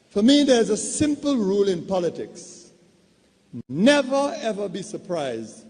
For me, there's a simple rule in politics. Never, ever be surprised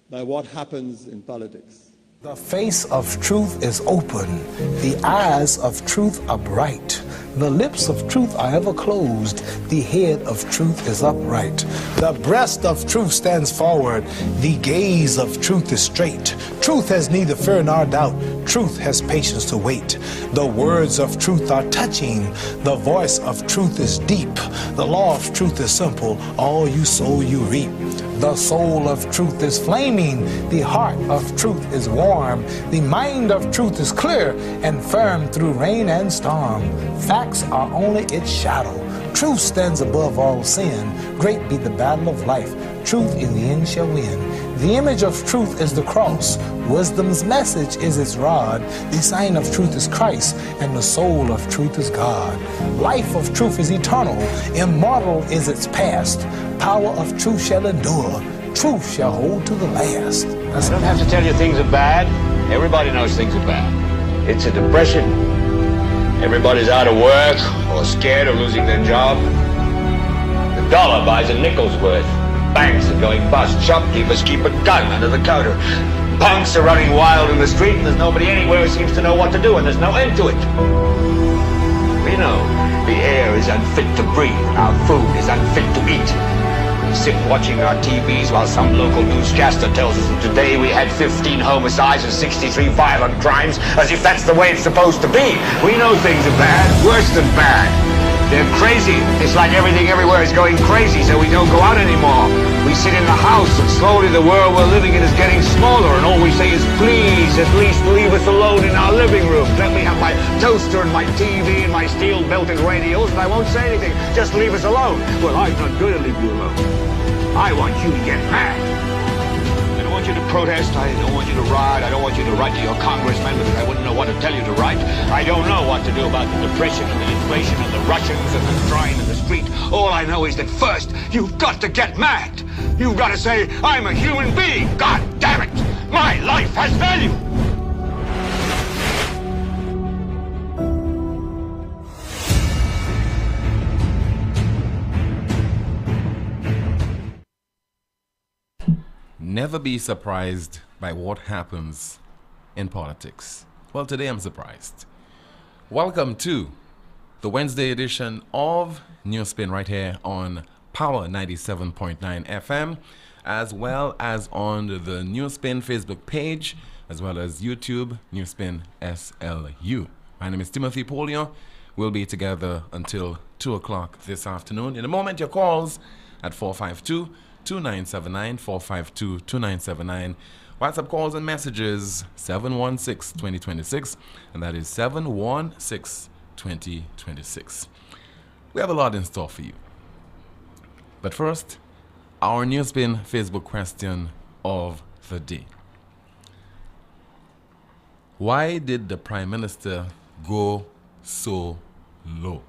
by what happens in politics. The face of truth is open. The eyes of truth are bright. The lips of truth are ever closed. The head of truth is upright. The breast of truth stands forward. The gaze of truth is straight. Truth has neither fear nor doubt. Truth has patience to wait. The words of truth are touching. The voice of truth is deep. The law of truth is simple. All you sow, you reap. The soul of truth is flaming. The heart of truth is warm. The mind of truth is clear and firm through rain and storm. Facts are only its shadow. Truth stands above all sin. Great be the battle of life. Truth in the end shall win. The image of truth is the cross. Wisdom's message is its rod. The sign of truth is Christ, and the soul of truth is God. Life of truth is eternal. Immortal is its past. Power of truth shall endure. Truth shall hold to the last. I don't have to tell you things are bad. Everybody knows things are bad. It's a depression. Everybody's out of work or scared of losing their job. The dollar buys a nickel's worth. Banks are going bust. Shopkeepers keep a gun under the counter. Punks are running wild in the street, and there's nobody anywhere who seems to know what to do, and there's no end to it. We know the air is unfit to breathe, and our food is unfit to eat. We sit watching our TVs while some local newscaster tells us that today we had 15 homicides and 63 violent crimes, as if that's the way it's supposed to be. We know things are bad, worse than bad. They're crazy. It's like everything everywhere is going crazy, so we don't go out anymore. We sit in the house, and slowly the world we're living in is getting smaller, and all we say is, please, at least leave us alone in our living room. Let me have my toaster and my TV and my steel-belted radios, and I won't say anything. Just leave us alone. Well, I'm not going to leave you alone. I want you to get mad. I don't want you to protest. I don't want you to riot. I don't want you to write to your congressman because I wouldn't know what to tell you to write. I don't know what to do about the depression and the inflation and the Russians and the crying in the street. All I know is that first, you've got to get mad. You've got to say, I'm a human being. God damn it. My life has value. Never be surprised by what happens in politics. Well, today I'm surprised. Welcome to the Wednesday edition of NewsSpin right here on Power 97.9 FM, as well as on the NewsSpin Facebook page, as well as YouTube, NewsSpin SLU. My name is Timothy Poleon. We'll be together until 2 o'clock this afternoon. In a moment, your calls at 452-2979, 452-2979. WhatsApp calls and messages 716-2026, and that is 716-2026. We have a lot in store for you. But first, our NewsSpin Facebook question of the day. Why did the Prime Minister go so low?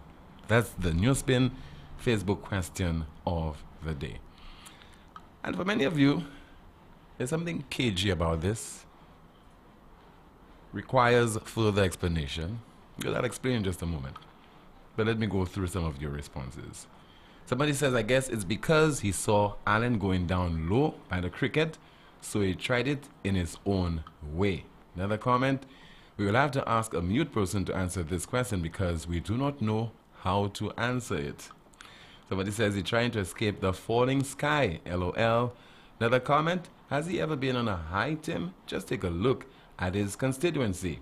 That's the NewsSpin Facebook question of the day. And for many of you, there's something cagey about this. Requires further explanation. I'll explain in just a moment. But let me go through some of your responses. Somebody says, I guess it's because he saw Allen going down low by the cricket, so he tried it in his own way. Another comment, we will have to ask a mute person to answer this question because we do not know how to answer it. Somebody says he's trying to escape the falling sky, LOL. Another comment, has he ever been on a high, Tim? Just take a look at his constituency.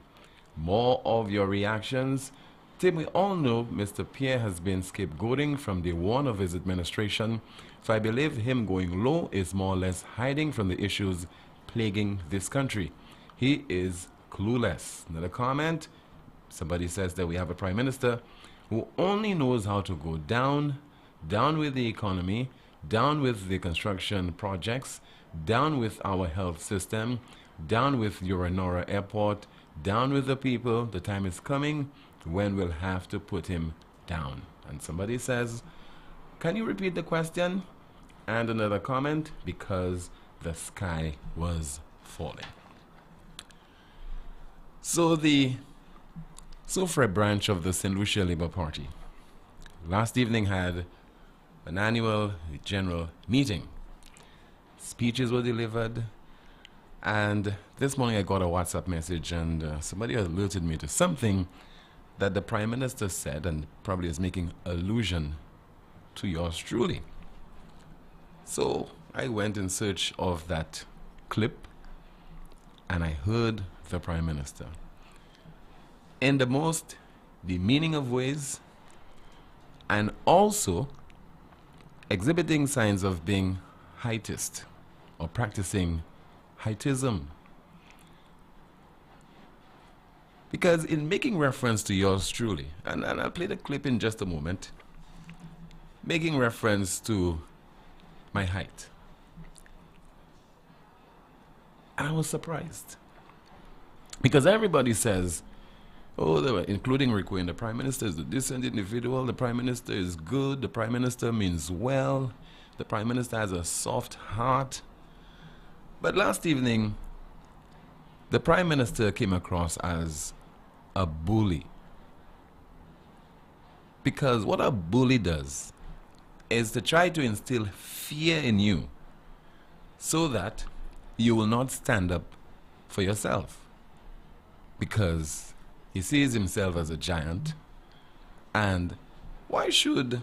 More of your reactions. Tim, we all know Mr. Pierre has been scapegoating from day one of his administration, so I believe him going low is more or less hiding from the issues plaguing this country. He is clueless. Another comment, somebody says that we have a prime minister who only knows how to go down with the economy, down with the construction projects, down with our health system, down with Uranora Airport, down with the people. The time is coming when we'll have to put him down. And somebody says, can you repeat the question? And another comment, because the sky was falling. So the Soufre branch of the St. Lucia Labour Party last evening had an annual general meeting. Speeches were delivered, and this morning I got a WhatsApp message, and somebody alerted me to something that the Prime Minister said, and probably is making allusion to yours truly. So I went in search of that clip, and I heard the Prime Minister, in the most demeaning of ways, and also exhibiting signs of being heightist or practicing heightism. Because in making reference to yours truly, and I'll play the clip in just a moment, making reference to my height, and I was surprised. Because everybody says, oh, they were including Rico, the Prime Minister is a decent individual, the Prime Minister is good, the Prime Minister means well, the Prime Minister has a soft heart. But last evening, the Prime Minister came across as a bully. Because what a bully does is to try to instill fear in you so that you will not stand up for yourself. Because he sees himself as a giant, and why should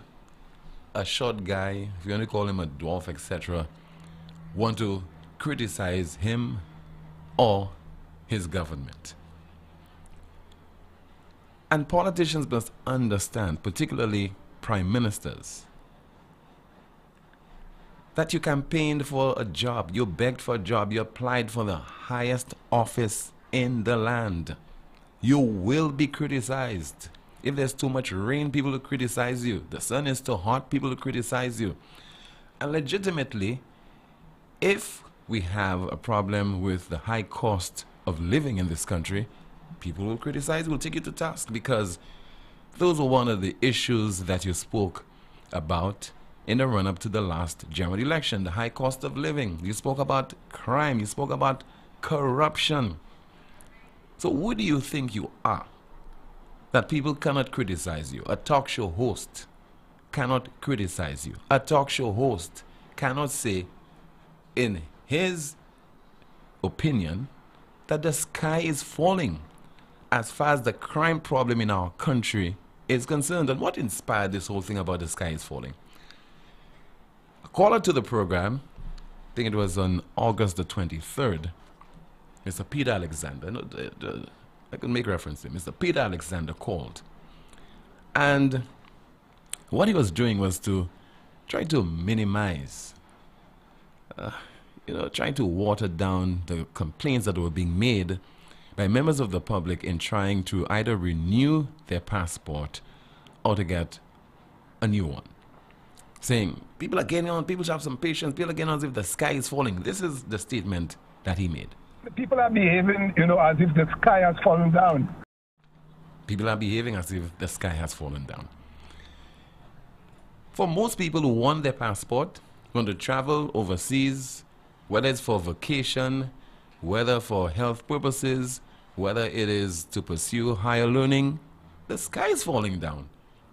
a short guy, if you want to call him a dwarf, etc., want to criticize him or his government? And politicians must understand, particularly prime ministers, that you campaigned for a job, you begged for a job, you applied for the highest office in the land. You will be criticized. If there's too much rain, people will criticize you. The sun is too hot, people will criticize you. And legitimately, if we have a problem with the high cost of living in this country, people will criticize, will take you to task, because those were one of the issues that you spoke about in the run-up to the last general election, the high cost of living. You spoke about crime, you spoke about corruption. So who do you think you are that people cannot criticize you? A talk show host cannot criticize you. A talk show host cannot say, in his opinion, that the sky is falling as far as the crime problem in our country is concerned. And what inspired this whole thing about the sky is falling? A caller to the program, I think it was on August the 23rd, Mr. Peter Alexander, I can make reference to him, Mr. Peter Alexander called. And what he was doing was to try to minimize, trying to water down the complaints that were being made by members of the public in trying to either renew their passport or to get a new one. Saying, people are getting on, people should have some patience, people are getting on as if the sky is falling. This is the statement that he made. People are behaving, as if the sky has fallen down. People are behaving as if the sky has fallen down. For most people who want their passport, want to travel overseas, whether it's for vacation, whether for health purposes, whether it is to pursue higher learning, the sky is falling down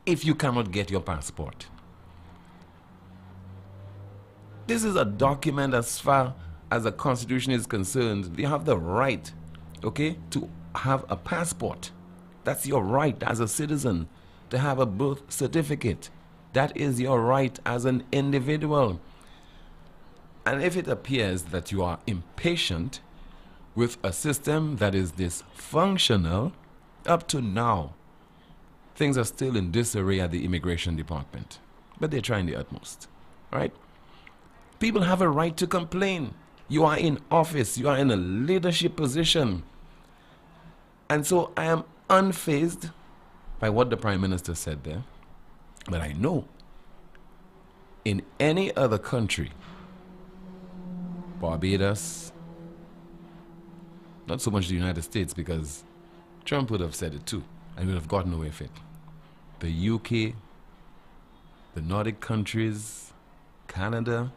if you cannot get your passport. This is a document as far as the Constitution is concerned. You have the right, to have a passport. That's your right as a citizen, to have a birth certificate. That is your right as an individual. And if it appears that you are impatient with a system that is dysfunctional, up to now, things are still in disarray at the Immigration Department. But they're trying their utmost, right? People have a right to complain. You are in office, you are in a leadership position. And so I am unfazed by what the Prime Minister said there. But I know in any other country, Barbados, not so much the United States, because Trump would have said it too and would have gotten away with it. The UK, the Nordic countries, Canada,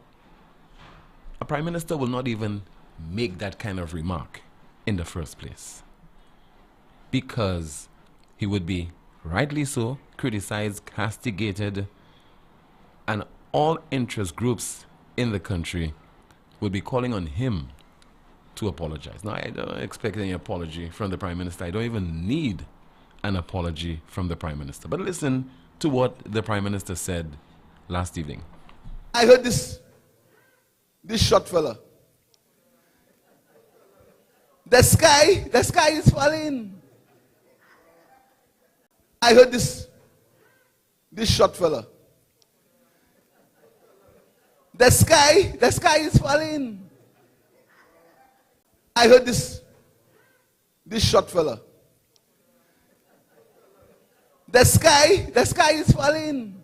a Prime Minister will not even make that kind of remark in the first place, because he would be, rightly so, criticized, castigated, and all interest groups in the country would be calling on him to apologize. Now, I don't expect any apology from the Prime Minister. I don't even need an apology from the Prime Minister. But listen to what the Prime Minister said last evening. I heard this short fella. The sky is falling. I heard this short fella. The sky is falling. I heard this short fella. The sky is falling.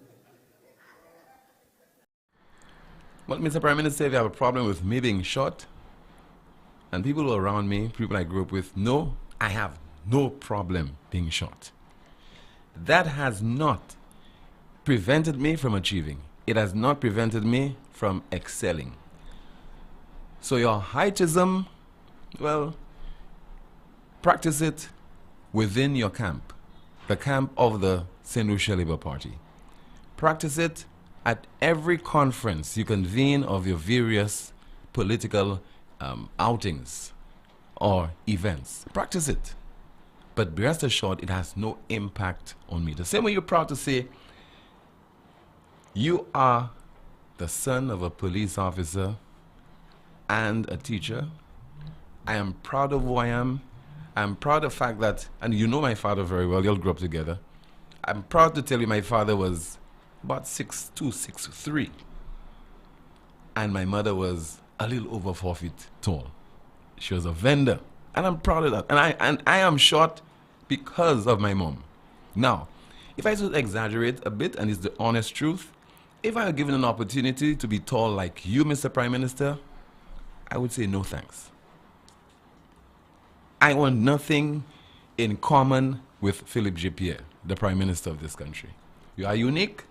Well, Mr. Prime Minister, if you have a problem with me being short, and people around me, people I grew up with, no, I have no problem being short. That has not prevented me from achieving. It has not prevented me from excelling. So your heightism, well, practice it within your camp, the camp of the St. Lucia Labour Party. Practice it at every conference you convene of your various political outings or events. Practice it. But rest assured, it has no impact on me. The same way you're proud to say, you are the son of a police officer and a teacher. I am proud of who I am. I'm proud of the fact that, and you know my father very well, you'll grow up together. I'm proud to tell you my father was about 6'2", 6'3". And my mother was a little over 4 feet tall. She was a vendor. And I'm proud of that. And I am short because of my mom. Now, if I should exaggerate a bit, and it's the honest truth, if I were given an opportunity to be tall like you, Mr. Prime Minister, I would say no thanks. I want nothing in common with Philip J. Pierre, the Prime Minister of this country. You are unique.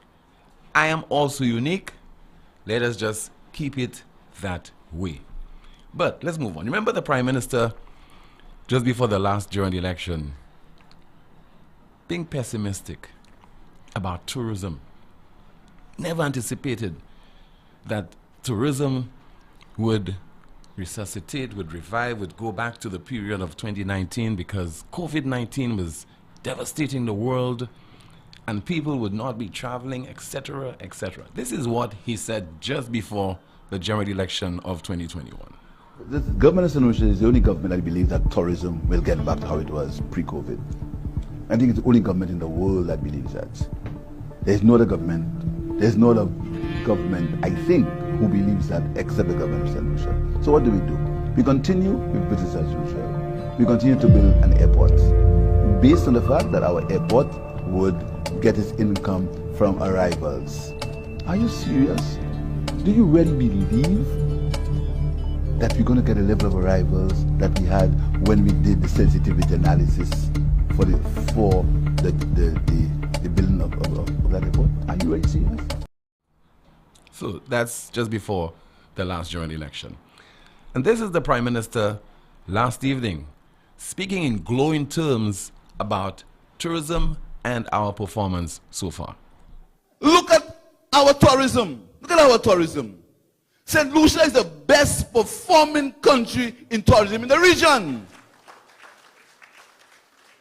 I am also unique. Let us just keep it that way. But let's move on. Remember the Prime Minister, just before the last general election, being pessimistic about tourism. Never anticipated that tourism would resuscitate, would revive, would go back to the period of 2019 because COVID-19 was devastating the world and people would not be traveling, etc., etc. This is what he said just before the general election of 2021. The government of St. Lucia is the only government that believes that tourism will get back to how it was pre-COVID. I think it's the only government in the world that believes that. There's no other government, I think, who believes that except the government of St. Lucia. So what do? We continue with business as usual. We continue to build an airport based on the fact that our airport would get its income from arrivals. Are you serious? Do you really believe that we're going to get a level of arrivals that we had when we did the sensitivity analysis for the building of that airport? Are you really serious? So that's just before the last general election. And this is the Prime Minister last evening speaking in glowing terms about tourism and our performance so far. Look at our tourism. Look at our tourism. St. Lucia is the best performing country in tourism in the region.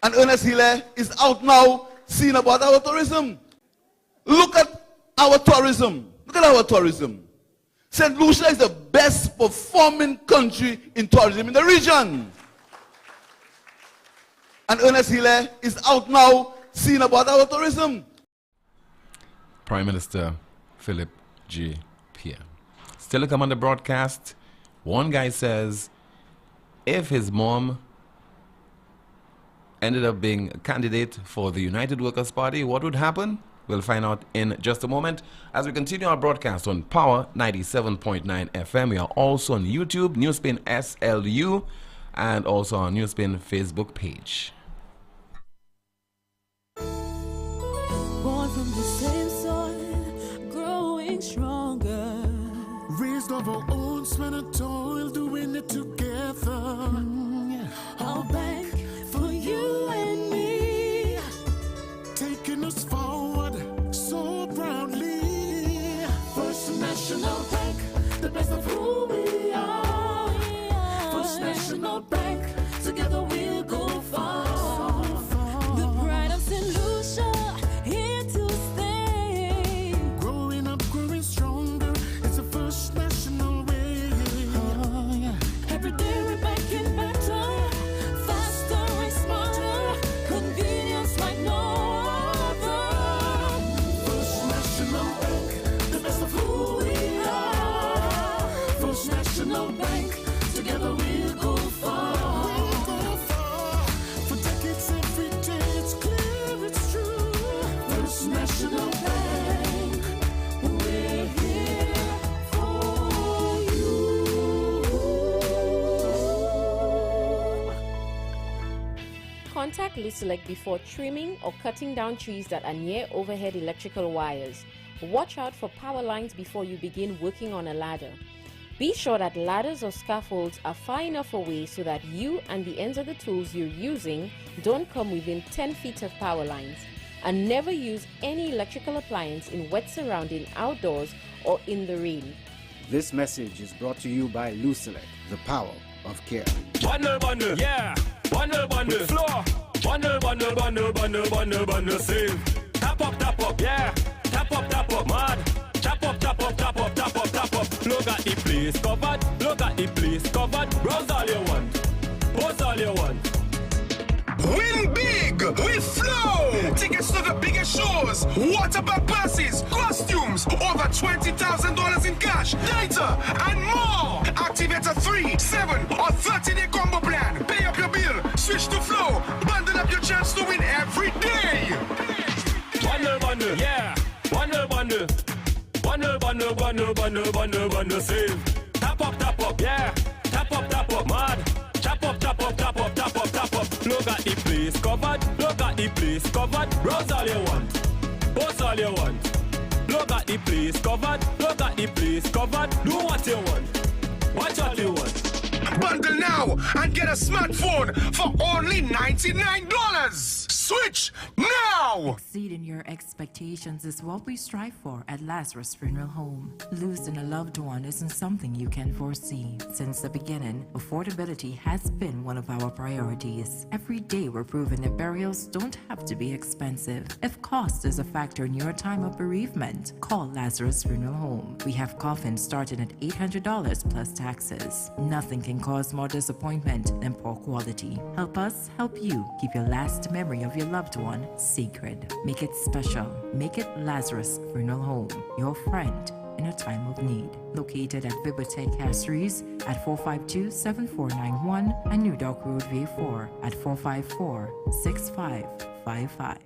And Ernest Hille is out now seeing about our tourism. Look at our tourism. Look at our tourism. St. Lucia is the best performing country in tourism in the region. And Ernest Hille is out now seeing about our tourism. Prime Minister Philip J. Pierre. Still to come on the broadcast, one guy says if his mom ended up being a candidate for the United Workers' Party, what would happen? We'll find out in just a moment as we continue our broadcast on Power 97.9 FM. We are also on YouTube, NewsSpin SLU, and also on NewsSpin Facebook page. Born from the same soil, growing stronger. Raised of our own sweat and toil, doing it together. I'll bank for you and me. Taking us forward. Contact Lucelec before trimming or cutting down trees that are near overhead electrical wires. Watch out for power lines before you begin working on a ladder. Be sure that ladders or scaffolds are far enough away so that you and the ends of the tools you're using don't come within 10 feet of power lines. And never use any electrical appliance in wet surrounding outdoors or in the rain. This message is brought to you by Lucelec, the power of care. Bundle, bundle, yeah. Bundle, bundle, floor. Bundle, bundle, bundle, bundle, bundle, bundle, save. Tap up, yeah. Tap up, mad. Tap up, tap up, tap up, tap up, tap up. Look at the place covered. Look at the place covered. Browse all you want. Post all you want. Win big with Flow! Tickets to the biggest shows, water park passes, costumes, over $20,000 in cash, data, and more! Activate a 3, 7, or 30-day combo plan. Pay up your bill, switch to Flow, bundle up your chance to win every day! Bundle, bundle, yeah! Bundle, bundle! Bundle, bundle, bundle, bundle, bundle, bundle, save! Tap up, yeah! Tap up, mad! Tap up, tap up, tap up, tap up, tap up. Look at the place covered. Look at the place covered. Browse all you want. Post all you want. Look at the place covered. Look at the place covered. Do what you want. Watch what you want. Bundle now and get a smartphone for only $99. Switch now! Exceeding your expectations is what we strive for at Lazarus Funeral Home. Losing a loved one isn't something you can foresee. Since the beginning, affordability has been one of our priorities. Every day we're proving that burials don't have to be expensive. If cost is a factor in your time of bereavement, call Lazarus Funeral Home. We have coffins starting at $800 plus taxes. Nothing can cause more disappointment than poor quality. Help us help you keep your last memory of your loved one sacred. Make it special. Make it Lazarus Funeral Home, your friend in a time of need. Located at Bibliotheque Castries at 452-7491 and New Dock Road V4 at 454-6555.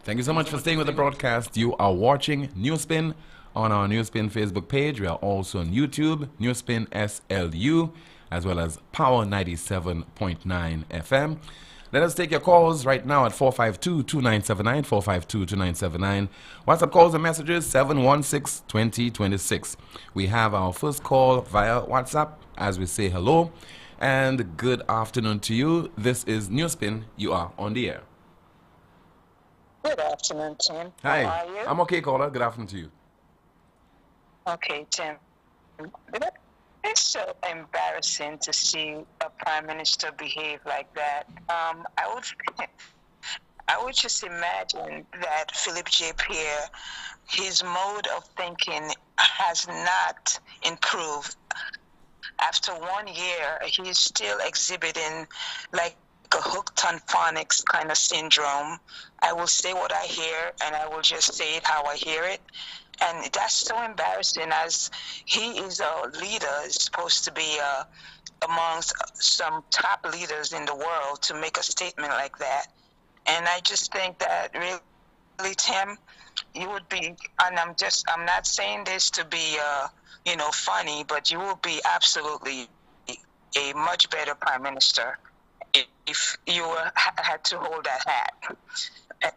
Thank you so much for staying with the broadcast. You are watching NewsSpin on our NewsSpin Facebook page. We are also on YouTube, NewsSpin SLU, as well as Power 97.9 FM. Let us take your calls right now at 452-2979, 452-2979. WhatsApp calls and messages, 716-2026. We have our first call via WhatsApp as we say hello and good afternoon to you. This is NewsSpin. You are on the air. Good afternoon, Tim. Hi. How are you? I'm okay, caller. Good afternoon to you. Okay, Tim. It's so embarrassing to see a prime minister behave like that. I would just imagine that Philip J. Pierre, his mode of thinking has not improved. After 1 year, he's still exhibiting like a hooked on phonics kind of syndrome. I will say what I hear, and I will just say it how I hear it. And that's so embarrassing, as he is a leader, is supposed to be amongst some top leaders in the world, to make a statement like that. And I just think that really, Tim, you would be, and I'm not saying this to be, funny, but you will be absolutely a much better prime minister if you had to hold that hat.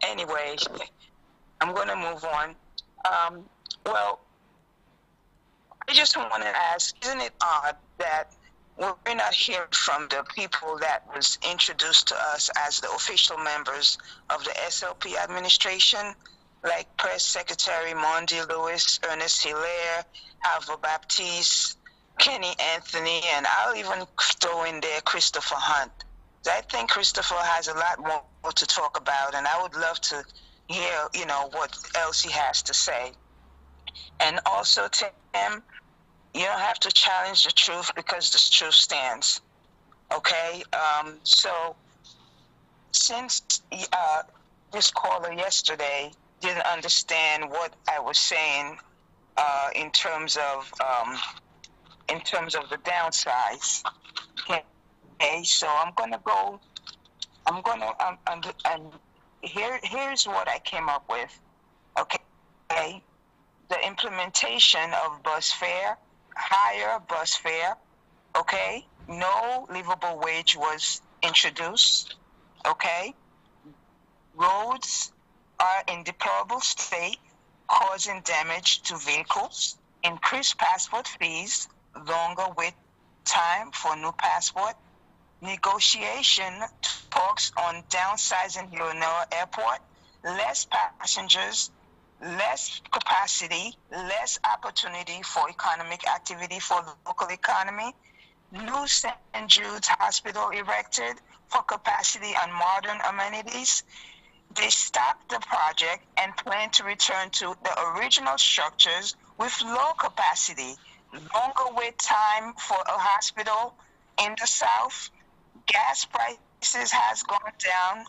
Anyway, I'm going to move on. Well, I just want to ask, isn't it odd that we're not hearing from the people that was introduced to us as the official members of the SLP administration, like Press Secretary Mondi Lewis, Ernest Hilaire, Alva Baptiste, Kenny Anthony, and I'll even throw in there Christopher Hunt. I think Christopher has a lot more to talk about, and I would love to hear, what else he has to say. And also, Tim, you don't have to challenge the truth because the truth stands. Okay? So, since this caller yesterday didn't understand what I was saying in terms of the downsides, okay, so here's what I came up with. Okay, the implementation of bus fare higher bus fare, okay? No livable wage was introduced, okay? Roads are in deplorable state, causing damage to vehicles, increased passport fees, longer wait time for new passport, negotiation talks on downsizing Leonora Airport, less passengers, less capacity, less opportunity for economic activity for the local economy, new St. Jude's Hospital erected for capacity and modern amenities. They stopped the project and plan to return to the original structures with low capacity, longer wait time for a hospital in the south. Gas prices has gone down,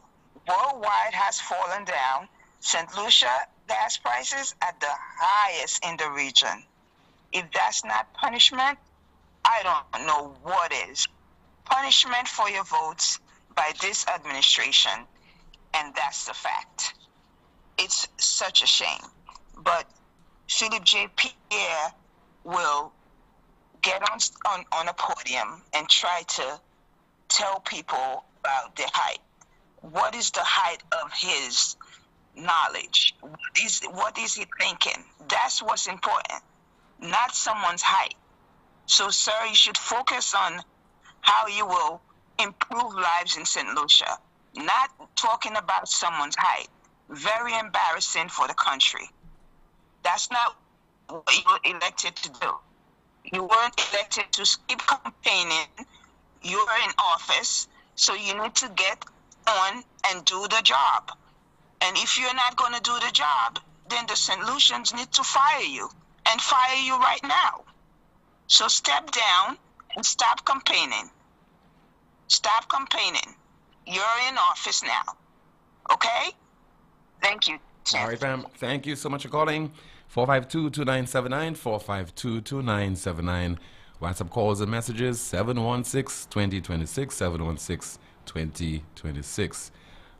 worldwide has fallen down. St. Lucia gas prices at the highest in the region. If that's not punishment, I don't know what is. Punishment for your votes by this administration, and that's the fact. It's such a shame. But Philip J. Pierre will get on a podium and try to tell people about the height. What is the height of his knowledge? What is he thinking? That's what's important, not someone's height. So, sir, you should focus on how you will improve lives in St. Lucia, not talking about someone's height. Very embarrassing for the country. That's not what you were elected to do. You weren't elected to keep campaigning. You're in office, so you need to get on and do the job. And if you're not going to do the job, then the St. Lucians need to fire you, and fire you right now. So step down and stop campaigning. Stop campaigning. You're in office now. Okay? Thank you. All right, fam. Thank you so much for calling. 452-2979, 452-2979. WhatsApp calls and messages, 716-2026, 716-2026.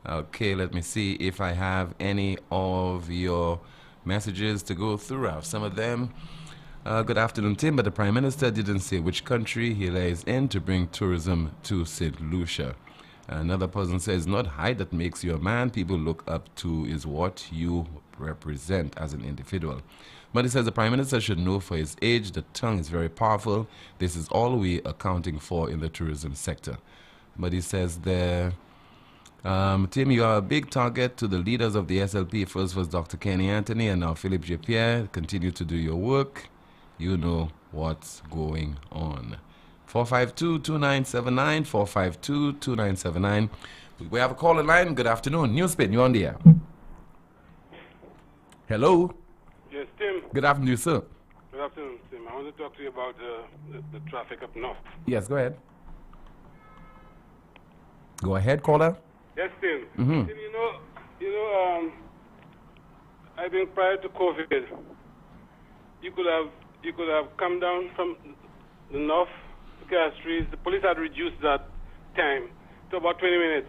Okay, let me see if I have any of your messages to go through. I have some of them. Good afternoon, Tim, but the Prime Minister didn't say which country he lays in to bring tourism to St. Lucia. Another person says, not height that makes you a man. People look up to is what you represent as an individual. But he says the Prime Minister should know for his age the tongue is very powerful. This is all we accounting for in the tourism sector. But he says there, Tim, you are a big target to the leaders of the SLP. First was Dr. Kenny Anthony and now Philip J. Pierre. Continue to do your work. You know what's going on. 452-2979, 452-2979. We have a call in line. Good afternoon. NewsSpin, you're on the air. Hello. Yes, Tim. Good afternoon, sir. Good afternoon, Tim. I want to talk to you about the traffic up north. Yes, go ahead. Go ahead, caller. Yes, Tim. Mm-hmm. Tim, I think prior to COVID, you could have come down from the north to Castries. The police had reduced that time to about 20 minutes.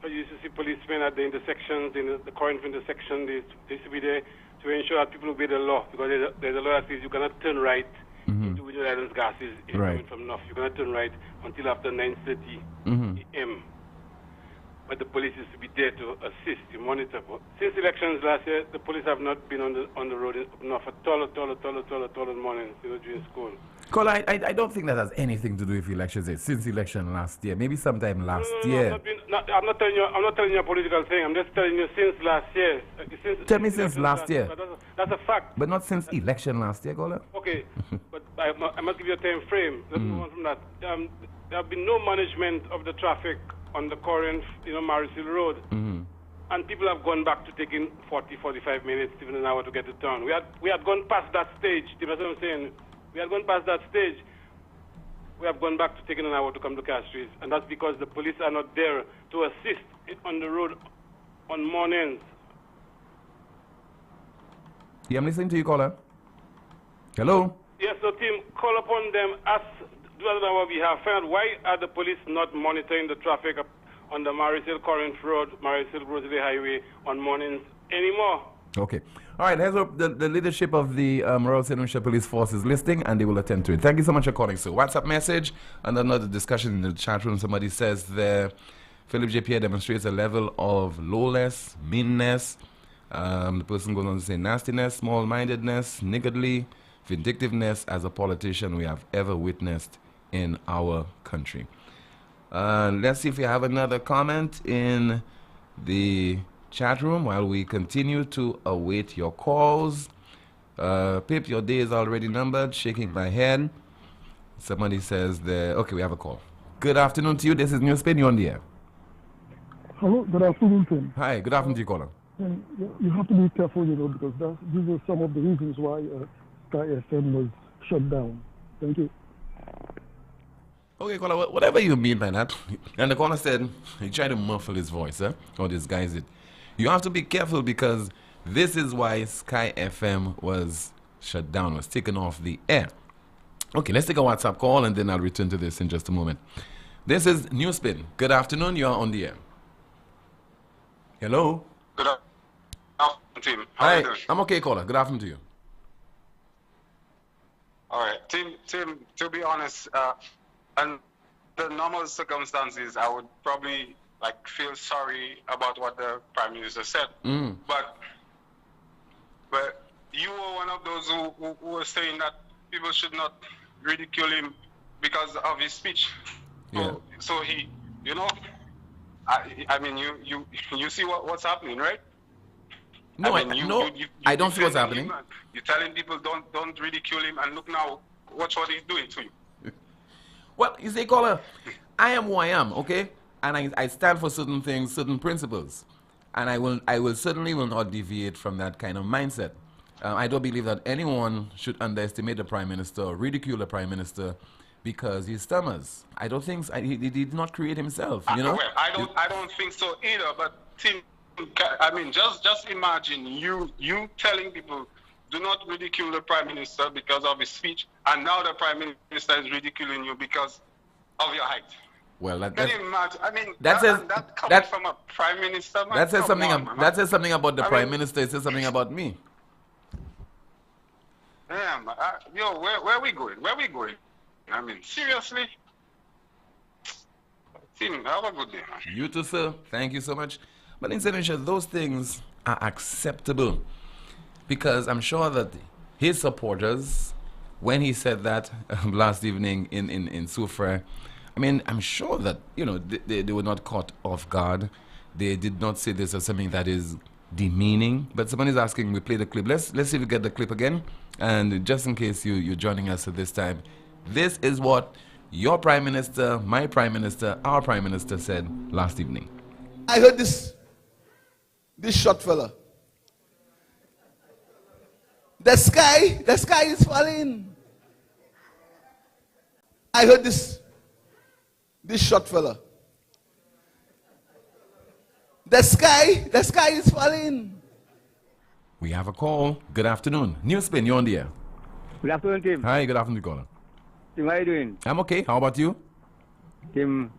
So you used to see policemen at the intersections, in the current intersection. They used to be there to ensure that people obey the law, because there's a law that says you cannot turn right into Winter Islands gases if you're coming from north. You cannot turn right until after 9:30 a.m. But the police used to be there to assist, to monitor. Since elections last year, the police have not been on the road up north at all in mornings, during school. Caller, I don't think that has anything to do with elections since election last year. Maybe sometime last year. I'm not telling you a political thing. I'm just telling you since last year. Tell me since last year. That's a fact. But not since election last year, caller. Okay, but I must give you a time frame. Let's move on from that. There have been no management of the traffic on the current, Maris Hill Road. And people have gone back to taking 40, 45 minutes, even an hour to get to town. We had gone past that stage. That's what I'm saying. We had gone past that stage. We have gone back to taking an hour to come to Castries. And that's because the police are not there to assist on the road on mornings. Yeah, I'm listening to you, caller. Hello? Yes, so team, call upon them, do that on our behalf. Find out why are the police not monitoring the traffic on the Maris Hill Current Road, Maris Hill Rosely Highway on mornings anymore. Okay. All right. Here's up the leadership of the Royal St. Lucia Police Force is listening, and they will attend to it. Thank you so much for calling. So, WhatsApp message and another discussion in the chat room. Somebody says there, Philip J. Pierre demonstrates a level of lawless, meanness. The person goes on to say nastiness, small-mindedness, niggardly, vindictiveness as a politician we have ever witnessed in our country. Let's see if we have another comment in the chat room while we continue to await your calls. Pip, your day is already numbered. Shaking my head. Somebody says there. Okay, we have a call. Good afternoon to you. This is NewsSpin. You're on the air. Hello, good afternoon, Tim. Hi, good afternoon to you, caller. And you have to be careful, because these are some of the reasons why Sky FM was shut down. Thank you. Okay, caller, whatever you mean by that. And the caller said he tried to muffle his voice, or disguise it. You have to be careful because this is why Sky FM was shut down, was taken off the air. Okay, let's take a WhatsApp call and then I'll return to this in just a moment. This is NewsSpin. Good afternoon, you are on the air. Hello? Good afternoon, Tim. How are you doing? I'm okay, caller. Good afternoon to you. All right. Tim, to be honest, under normal circumstances, I would probably feel sorry about what the Prime Minister said. But you were one of those who were saying that people should not ridicule him because of his speech. Yeah. So he, I mean, you see what's happening, right? No, I don't see what's happening. You're telling people don't ridicule him, and look now, watch what he's doing to you. Well, you see, caller, I am who I am, okay? And I stand for certain things, certain principles. And I will certainly not deviate from that kind of mindset. I don't believe that anyone should underestimate the Prime Minister or ridicule the Prime Minister because he stammers. I don't think he did not create himself, Well, I don't think so either. But Tim, I mean, just imagine you telling people do not ridicule the Prime Minister because of his speech, and now the Prime Minister is ridiculing you because of your height. Well, can you imagine? I mean, that comes from a Prime Minister. Man, that says something about the Prime Minister. It says something about me. Damn, where are we going? Where are we going? I mean, seriously? Tim, have a good day, man. You too, sir. Thank you so much. But in St. Lucia, those things are acceptable because I'm sure that his supporters, when he said that last evening in Soufrière, I mean, I'm sure that, they were not caught off guard. They did not say this as something that is demeaning. But somebody's asking, we play the clip. Let's see if we get the clip again. And just in case you're joining us at this time, this is what your Prime Minister, my Prime Minister, our Prime Minister said last evening. I heard this short fella. The sky is falling. I heard this short fella. The sky is falling. We have a call. Good afternoon. NewsSpin, you're on the air. Good afternoon, Tim. Hi, good afternoon, caller. Tim, how are you doing? I'm okay. How about you? Tim,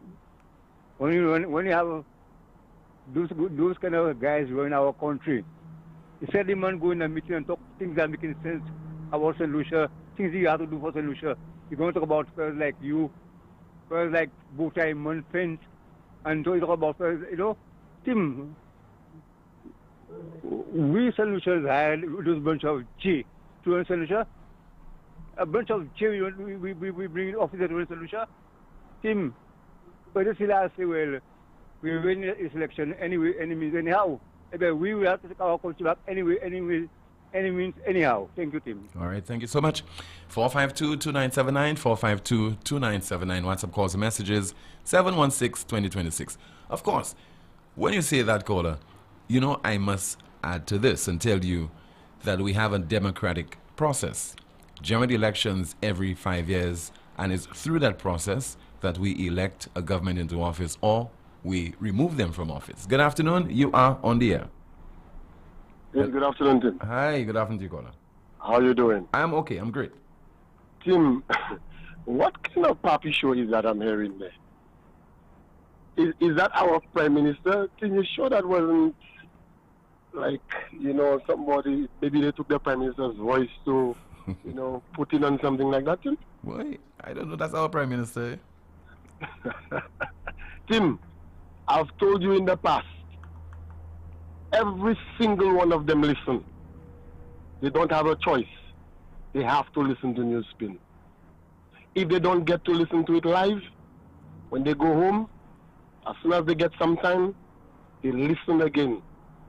when you have those kind of guys running our country, instead of man go in a meeting and talk things that making sense about St. Lucia, things you have to do for St. Lucia. You're going to talk about first like you, first like bow-tie man fence, and so you talk about first, Tim, we St. Lucians had those bunch of J to run St. Lucia. A bunch of J we bring in officers to run St. Lucia. Tim, but this last say, well, we win this election anyway, any means, anyhow. We will have to take our country back anyway, any means, anyhow. Thank you, Tim. All right, thank you so much. 452-2979, 452-2979. WhatsApp calls and messages, 716-2026. Of course, when you say that, caller, I must add to this and tell you that we have a democratic process. General elections every 5 years, and it's through that process that we elect a government into office or we remove them from office. Good afternoon. You are on the air. Yes, good afternoon, Tim. Hi, good afternoon to you, caller. How are you doing? I'm okay. I'm great. Tim, what kind of puppy show is that I'm hearing there? Is that our Prime Minister? Can you show that wasn't like, somebody, maybe they took the Prime Minister's voice to, put in on something like that, Tim? Why? I don't know. That's our Prime Minister. Tim, I've told you in the past, every single one of them listen. They don't have a choice. They have to listen to NewsSpin. If they don't get to listen to it live, when they go home, as soon as they get some time, they listen again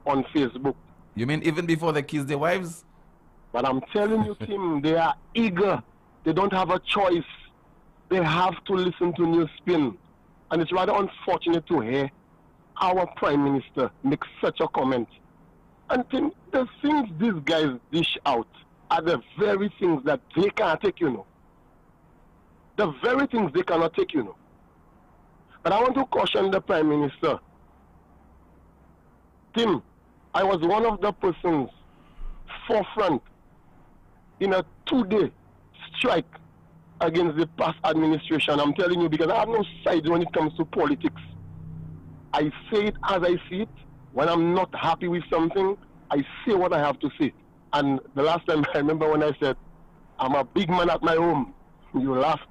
on Facebook. You mean even before they kiss their wives? But I'm telling you, Tim, they are eager. They don't have a choice. They have to listen to NewsSpin. And it's rather unfortunate to hear our Prime Minister make such a comment. And Tim, the things these guys dish out are the very things that they can't take, The very things they cannot take, But I want to caution the Prime Minister. Tim, I was one of the persons forefront in a 2-day strike against the past administration. I'm telling you, because I have no sides when it comes to politics. I say it as I see it. When I'm not happy with something, I say what I have to say. And the last time I remember when I said, I'm a big man at my home, you laughed.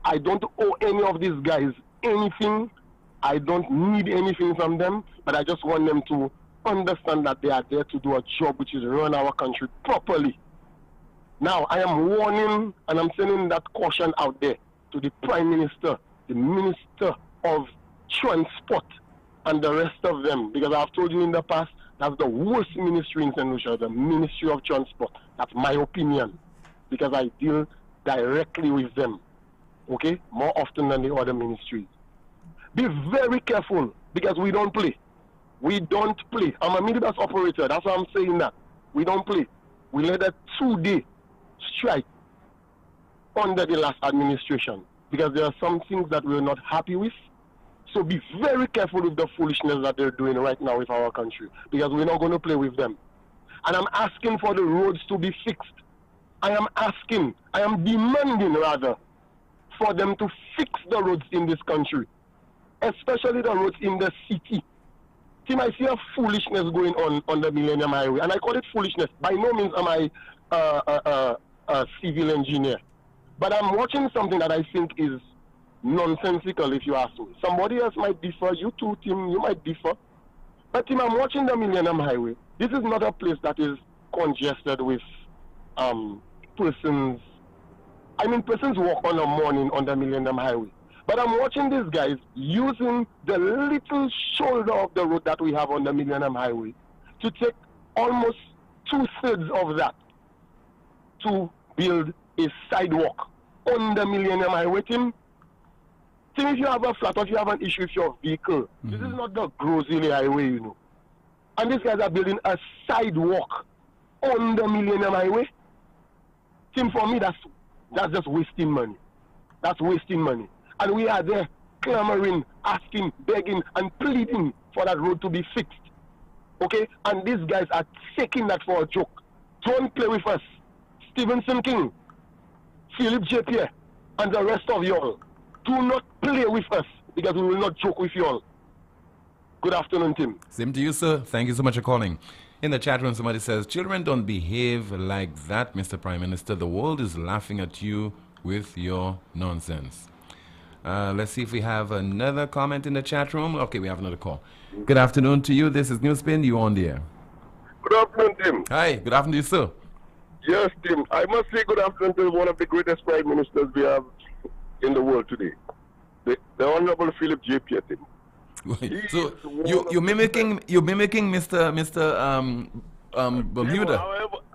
I don't owe any of these guys anything. I don't need anything from them, but I just want them to understand that they are there to do a job which is run our country properly. Now, I am warning and I'm sending that caution out there to the Prime Minister, the Minister of Transport, and the rest of them, because I've told you in the past, that's the worst ministry in St. Lucia, the Ministry of Transport. That's my opinion, because I deal directly with them, okay, more often than the other ministries. Be very careful, because we don't play. We don't play. I'm a minibus operator, that's why I'm saying that. We don't play. We led a 2-day strike under the last administration, because there are some things that we're not happy with. So be very careful with the foolishness that they're doing right now with our country, because we're not going to play with them. And I'm asking for the roads to be fixed. I am demanding rather, for them to fix the roads in this country, especially the roads in the city. Tim, I see a foolishness going on the Millennium Highway, and I call it foolishness. By no means am I a civil engineer, but I'm watching something that I think is nonsensical, if you ask me. Somebody else might differ. You too, Tim, you might differ. But Tim, I'm watching the Millennium Highway. This is not a place that is congested with persons. I mean, persons walk on a morning on the Millennium Highway. But I'm watching these guys using the little shoulder of the road that we have on the Millennium Highway to take almost 2/3 of that to build a sidewalk on the Millennium Highway, Tim. Tim, if you have a flat or if you have an issue with your vehicle, this is not the Grosile Highway, And these guys are building a sidewalk on the Millennium Highway. Tim, for me, that's just wasting money. That's wasting money. And we are there clamoring, asking, begging, and pleading for that road to be fixed. Okay? And these guys are taking that for a joke. Don't play with us. Stevenson King, Philip J. Pierre, and the rest of y'all. Do not play with us, because we will not joke with y'all. Good afternoon, Tim. Same to you, sir. Thank you so much for calling. In the chat room, somebody says, children don't behave like that, Mr. Prime Minister. The world is laughing at you with your nonsense. Let's see if we have another comment in the chat room. Okay, we have another call. Good afternoon to you. This is NewsSpin. You on the air. Good afternoon, Tim. Hi. Good afternoon to you, sir. Yes, Tim. I must say good afternoon to one of the greatest prime ministers we have in the world today, the Honorable Philip J. Pierre. So you're mimicking Mr. Bermuda.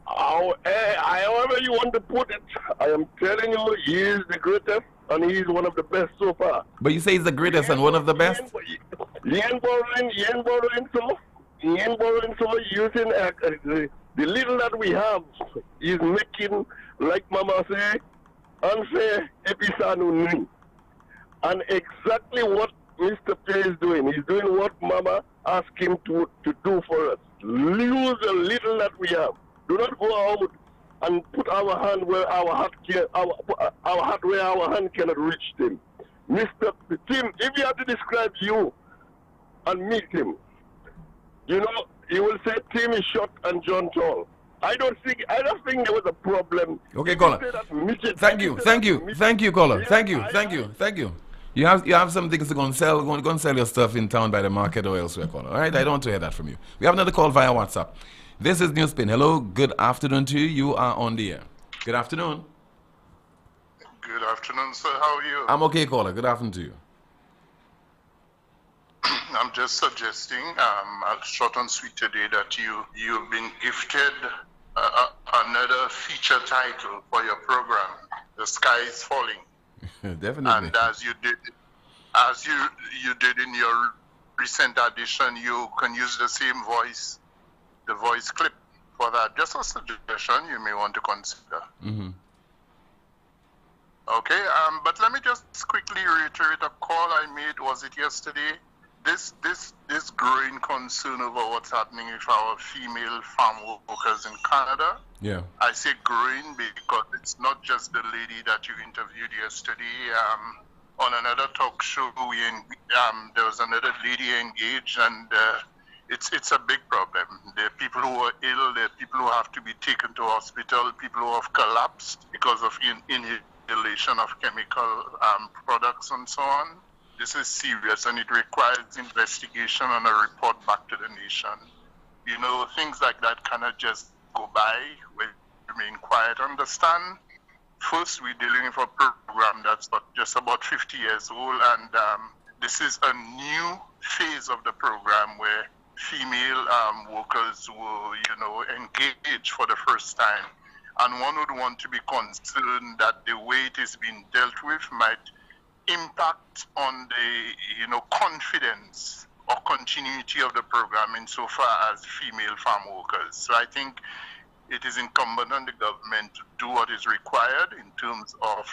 However you want to put it, I am telling you, he is the greatest, and he is one of the best so far. But you say he's the greatest and one of the best? He ain't borrowing so using the little that we have. He's making, like Mama say, unfair episanu. And exactly what Mr. Pierre is doing. He's doing what Mama asked him to do for us. Use the little that we have. Do not go out and put our hand where our heart where our hand cannot reach, Tim. Mr. Tim, if you had to describe you and me, Tim, You know, you will say Timmy Shot and John Tall. I don't think there was a problem. Okay, caller. Thank you, caller. Thank you. You have some things to go and sell. Go and sell your stuff in town by the market or elsewhere, caller. All right, I don't want to hear that from you. We have another call via WhatsApp. This is NewsSpin. Hello, good afternoon to you. You are on the air. Good afternoon. Good afternoon, sir. How are you? I'm okay, caller. Good afternoon to you. I'm just suggesting, short and sweet today, that you've been gifted another feature title for your program. The Sky is Falling. Definitely. And as you did in your recent edition, you can use the same voice, the voice clip for that. Just a suggestion you may want to consider. Mm-hmm. Okay, but let me just quickly reiterate a call I made. Was it yesterday? This growing concern over what's happening with our female farm workers in Canada. Yeah. I say growing because it's not just the lady that you interviewed yesterday. On another talk show, there was another lady engaged, and it's a big problem. There are people who are ill. There are people who have to be taken to hospital. People who have collapsed because of inhalation of chemical products and so on. This is serious, and it requires investigation and a report back to the nation. You know, things like that cannot just go by. We remain quiet. Understand? First, we're dealing with a program that's just about 50 years old, and this is a new phase of the program where female workers will, engage for the first time. And one would want to be concerned that the way it is being dealt with might impact on the confidence or continuity of the program insofar as female farm workers. So I think it is incumbent on the government to do what is required in terms of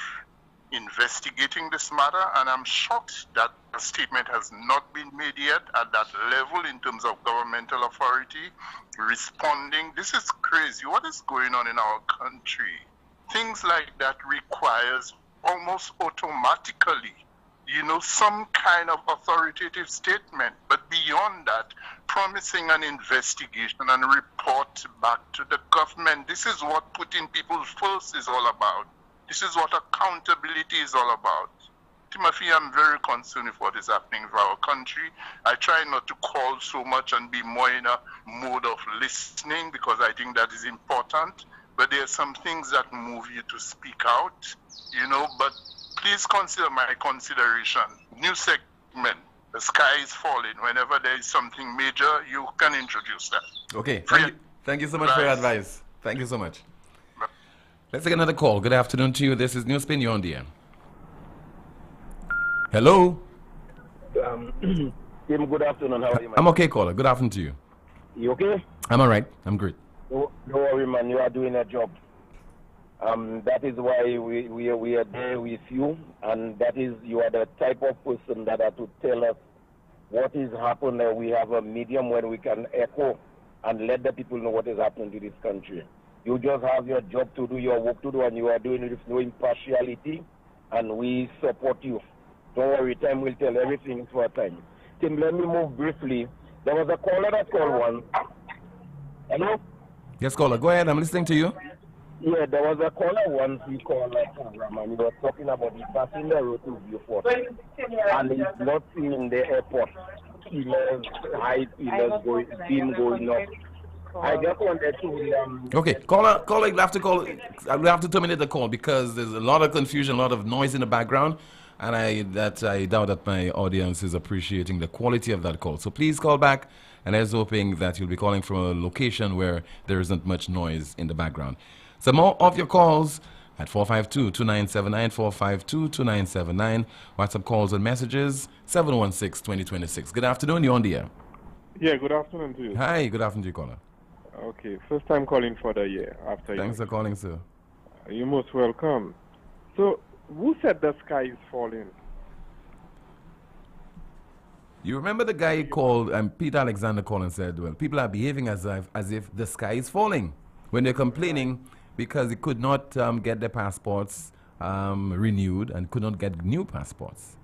investigating this matter, and I'm shocked that a statement has not been made yet at that level in terms of governmental authority responding. This is crazy. What is going on in our country? Things like that requires almost automatically, some kind of authoritative statement. But beyond that, promising an investigation and report back to the government. This is what putting people first is all about. This is what accountability is all about. Timothy, I'm very concerned with what is happening with our country. I try not to call so much and be more in a mode of listening because I think that is important. But there are some things that move you to speak out, but please consider my consideration. New segment, The Sky is Falling. Whenever there is something major, you can introduce that. Okay, thank you so much for your advice. Thank you so much. Let's take another call. Good afternoon to you. This is NewsSpin. You're on the air. Hello? Tim, good afternoon. How are you, man? I'm okay, caller. Good afternoon to you. You okay? I'm all right. I'm great. Don't worry, man. You are doing a job. That is why we are there with you, and that is you are the type of person that are to tell us what is happening. We have a medium where we can echo and let the people know what is happening to this country. You just have your job to do, your work to do, and you are doing it with no impartiality, and we support you. Don't worry, time will tell. Everything is for time. Tim, let me move briefly. There was a caller that called once. Hello? Yes, caller. Go ahead. I'm listening to you. Yeah, there was a caller once he called a program, and he was talking about the passenger road to Beaufort. And he's not seen in the airport. Pillars, high pillars going up. I just wanted to... Okay, caller, you'll have to call. I'll have to terminate the call because there's a lot of confusion, a lot of noise in the background, and I doubt that my audience is appreciating the quality of that call. So please call back, and I was hoping that you'll be calling from a location where there isn't much noise in the background. Some more of your calls at 452-2979, 452-2979. WhatsApp calls and messages, 716-2026. Good afternoon, you're on the air. Yeah, good afternoon to you. Hi, good afternoon to you, caller. Okay, first time calling for the year after. Thanks for calling, sir. You're most welcome. So, who said the sky is falling? You remember the guy called, Peter Alexander called and said, well, people are behaving as if the sky is falling when they're complaining because they could not get their passports renewed and could not get new passports.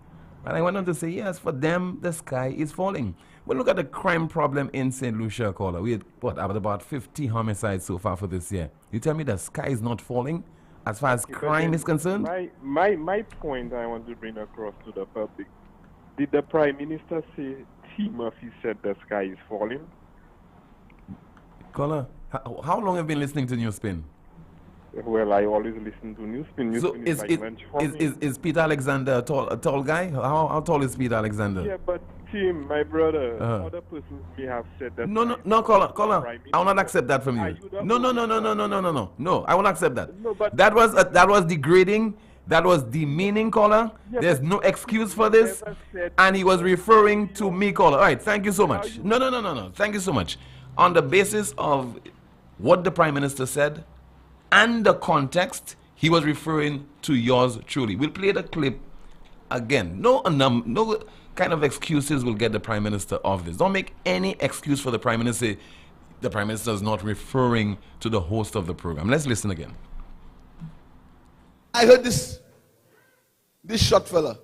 And I went on to say, yes, for them, the sky is falling. Well, look at the crime problem in St. Lucia, caller. We had, about 50 homicides so far for this year. You tell me the sky is not falling as far as crime is concerned? My point I want to bring across to the public. Did the Prime Minister say Timothy said the sky is falling? Caller, how long have you been listening to NewsSpin? Well, I always listen to NewsSpin. So NewsSpin is Peter Alexander a tall guy? How tall is Peter Alexander? Yeah, but Tim, my brother, other persons may have said that. No, caller. I will not accept that from you. No. No, I won't accept that. No, but that was degrading. That was demeaning, caller. Yeah, there's no excuse for this. And he was referring to me, caller. All right, thank you so much. No. Thank you so much. On the basis of what the Prime Minister said and the context, he was referring to yours truly. We'll play the clip again. No kind of excuses will get the Prime Minister off this. Don't make any excuse for the Prime Minister. The Prime Minister is not referring to the host of the program. Let's listen again. I heard this short fella.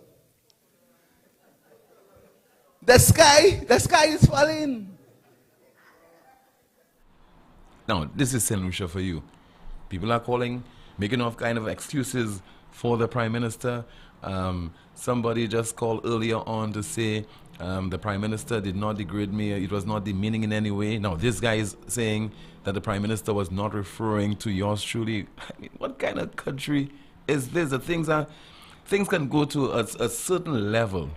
The sky is falling. Now, this is St. Lucia for you. People are calling, making all kind of excuses for the Prime Minister. Somebody just called earlier on to say the Prime Minister did not degrade me. It was not demeaning in any way. Now, this guy is saying that the Prime Minister was not referring to yours truly. I mean, what kind of country is this? The things can go to a certain level,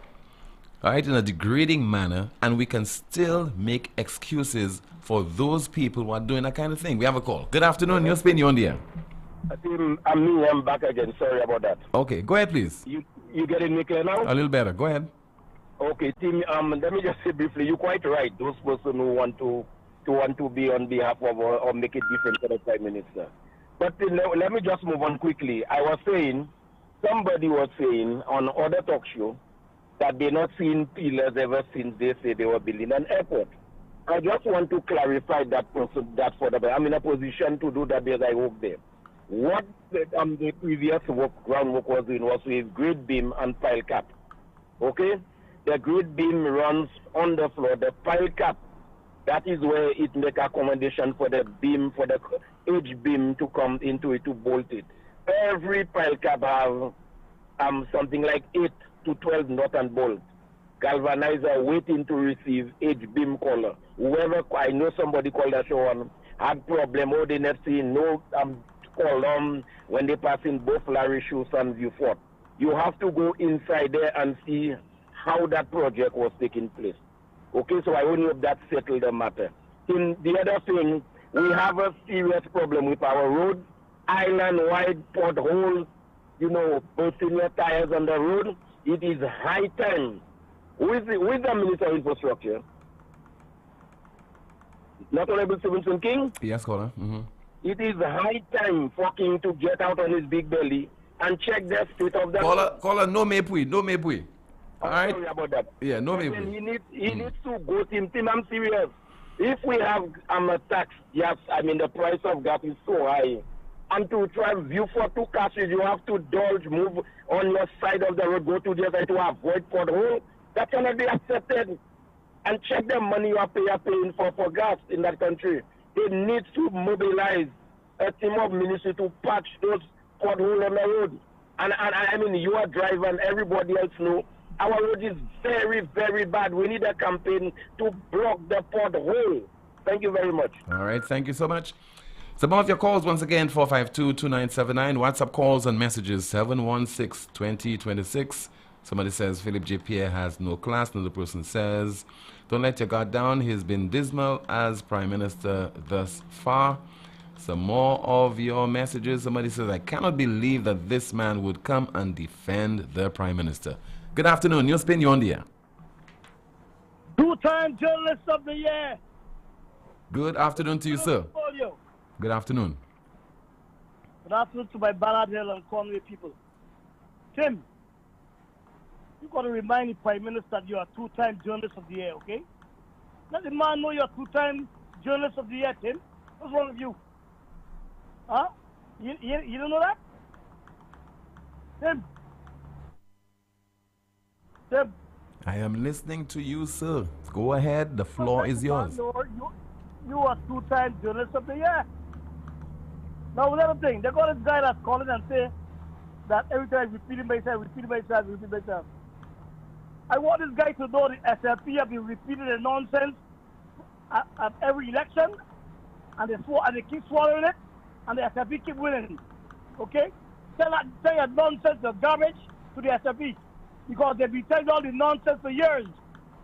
all right, in a degrading manner, and we can still make excuses for those people who are doing that kind of thing. We have a call. Good afternoon. NewsSpin, you're on the air. I'm back again. Sorry about that. Okay, go ahead, please. You getting me clear now? A little better. Go ahead. Okay, Tim. Let me just say briefly. You're quite right. Those persons who want to be on behalf of or make it different for the Prime Minister. But let me just move on quickly. Somebody was saying on other talk show that they're not seen pillars ever since they say they were building an airport. I just want to clarify that for the. I'm in a position to do that because I work there. What the previous groundwork was doing was with grade beam and pile cap. Okay? The grade beam runs on the floor. The pile cap, that is where it make accommodation for the beam, for the edge beam to come into it, to bolt it. Every pile cap have something like 8 to 12 nut and bolt. Galvanizer waiting to receive edge beam color. Whoever, I know somebody called us on, had problem, or they not seen no column when they pass in both Larry Shoes and Viewfort. You have to go inside there and see how that project was taking place. Okay, so I only hope that settled the matter. In the other thing, we have a serious problem with our road, island-wide potholes, bursting your tires on the road. It is high time. With the Minister of Infrastructure, not Honorable Stevenson King? Yes, caller. Mm-hmm. It is high time for King to get out on his big belly and check the state of the... Caller, no mepui. All right? Sorry about that. Yeah, no mepui. He needs to go, Tim, I'm serious. If we have a tax, yes, the price of gas is so high. And to try view for 2 cars, you have to dodge, move on your side of the road, go to the other side to avoid pothole. That cannot be accepted. And check the money you are paying for gas in that country. They need to mobilize a team of ministry to patch those potholes on the road. And you are driving, and everybody else know our road is very, very bad. We need a campaign to block the pothole. Thank you very much. All right, thank you so much. Some of your calls, once again, 452-2979. WhatsApp calls and messages, 716-2026. Somebody says Philip J. Pierre has no class. Another person says, don't let your guard down. He's been dismal as Prime Minister thus far. Some more of your messages. Somebody says, I cannot believe that this man would come and defend the Prime Minister. Good afternoon. NewsSpin, you're on the air. 2-time Journalist of the Year. Good afternoon to you, sir. Good afternoon. Good afternoon to my Ballard Hill and Conway people. Tim, you got to remind the Prime Minister that you are 2-time Journalist of the Year, okay? Let the man know you're 2-time Journalist of the Year, Tim. What's wrong with you? Huh? You don't know that? Tim? Tim. I am listening to you, sir. Go ahead. The floor is yours. You are two-time journalist of the year. Now, another thing, they got this guy that's calling and say that every time repeating myself. I want this guy to know the SLP have been repeating the nonsense at every election, and they keep swallowing it, and the SLP keep winning. Okay? Tell your nonsense, the garbage to the SLP, because they've been telling all the nonsense for years.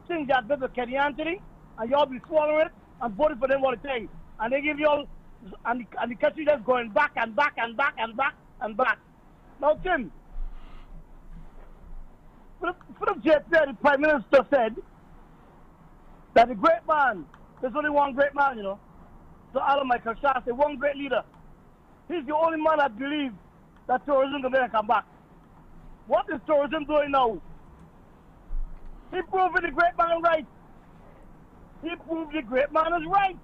Things that did to Kenny Anthony, and y'all be swallowing it and voting for them all the time. And they give y'all, and the country just going back and back and back and back and back. Now, Tim, for the JP, the Prime Minister said that the great man, there's only one great man, you know. So Alan Michael Shaftesbury, one great leader. He's the only man that believes that tourism can never come back. What is tourism doing now? He proved the great man right. He proved the great man is right.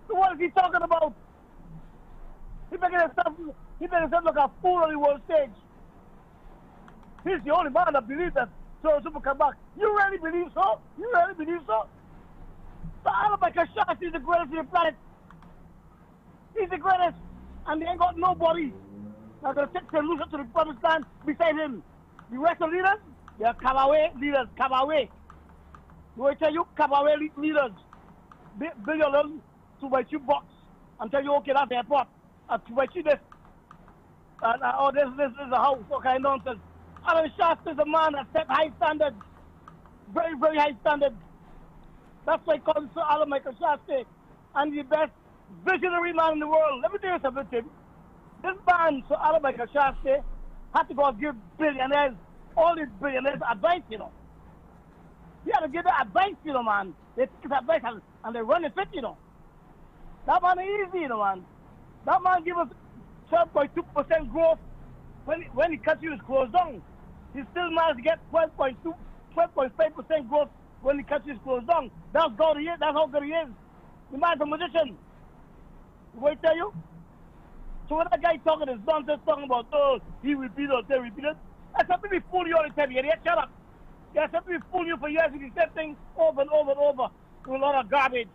So what is he talking about? He making himself look a fool on the world stage. He's the only man that believes that tourism will come back. You really believe so? You really believe so? So Alan Michael Shaftesbury is the greatest on the planet. He's the greatest. And they ain't got nobody that's going to take solution to the promised land beside him. The rest of the leaders, they are cabaret leaders, cabaret. You will tell you, cabaret leaders, build your little 2x2 box and tell you, okay, that's the airport. 2x2 this. Oh, this is a house. Okay, nonsense. Alan Shaftesbury is a man that set high standards. Very, very high standards. That's why he calls Sir Alan Michael Shaftesbury and the best visionary man in the world. Let me tell you something, Tim. This man, Sir Alan Michael Shaftesbury, had to go and give billionaires, all these billionaires, advice, you know. He had to give them advice, you know, man. They take his advice and they run it fit, you know. That man is easy, you know, man. That man give us 12.2% growth when the country was closed down. He still managed to get 12.5% growth when the country is closed down. That's God he is. That's how good he is. The man's a magician. What I tell you? So when that guy talking this nonsense, talking about, oh, he repeated or they repeated, that's something we fool you all the time. You idiot, shut up. That's something we fool you for years with the same thing over and over and over with a lot of garbage.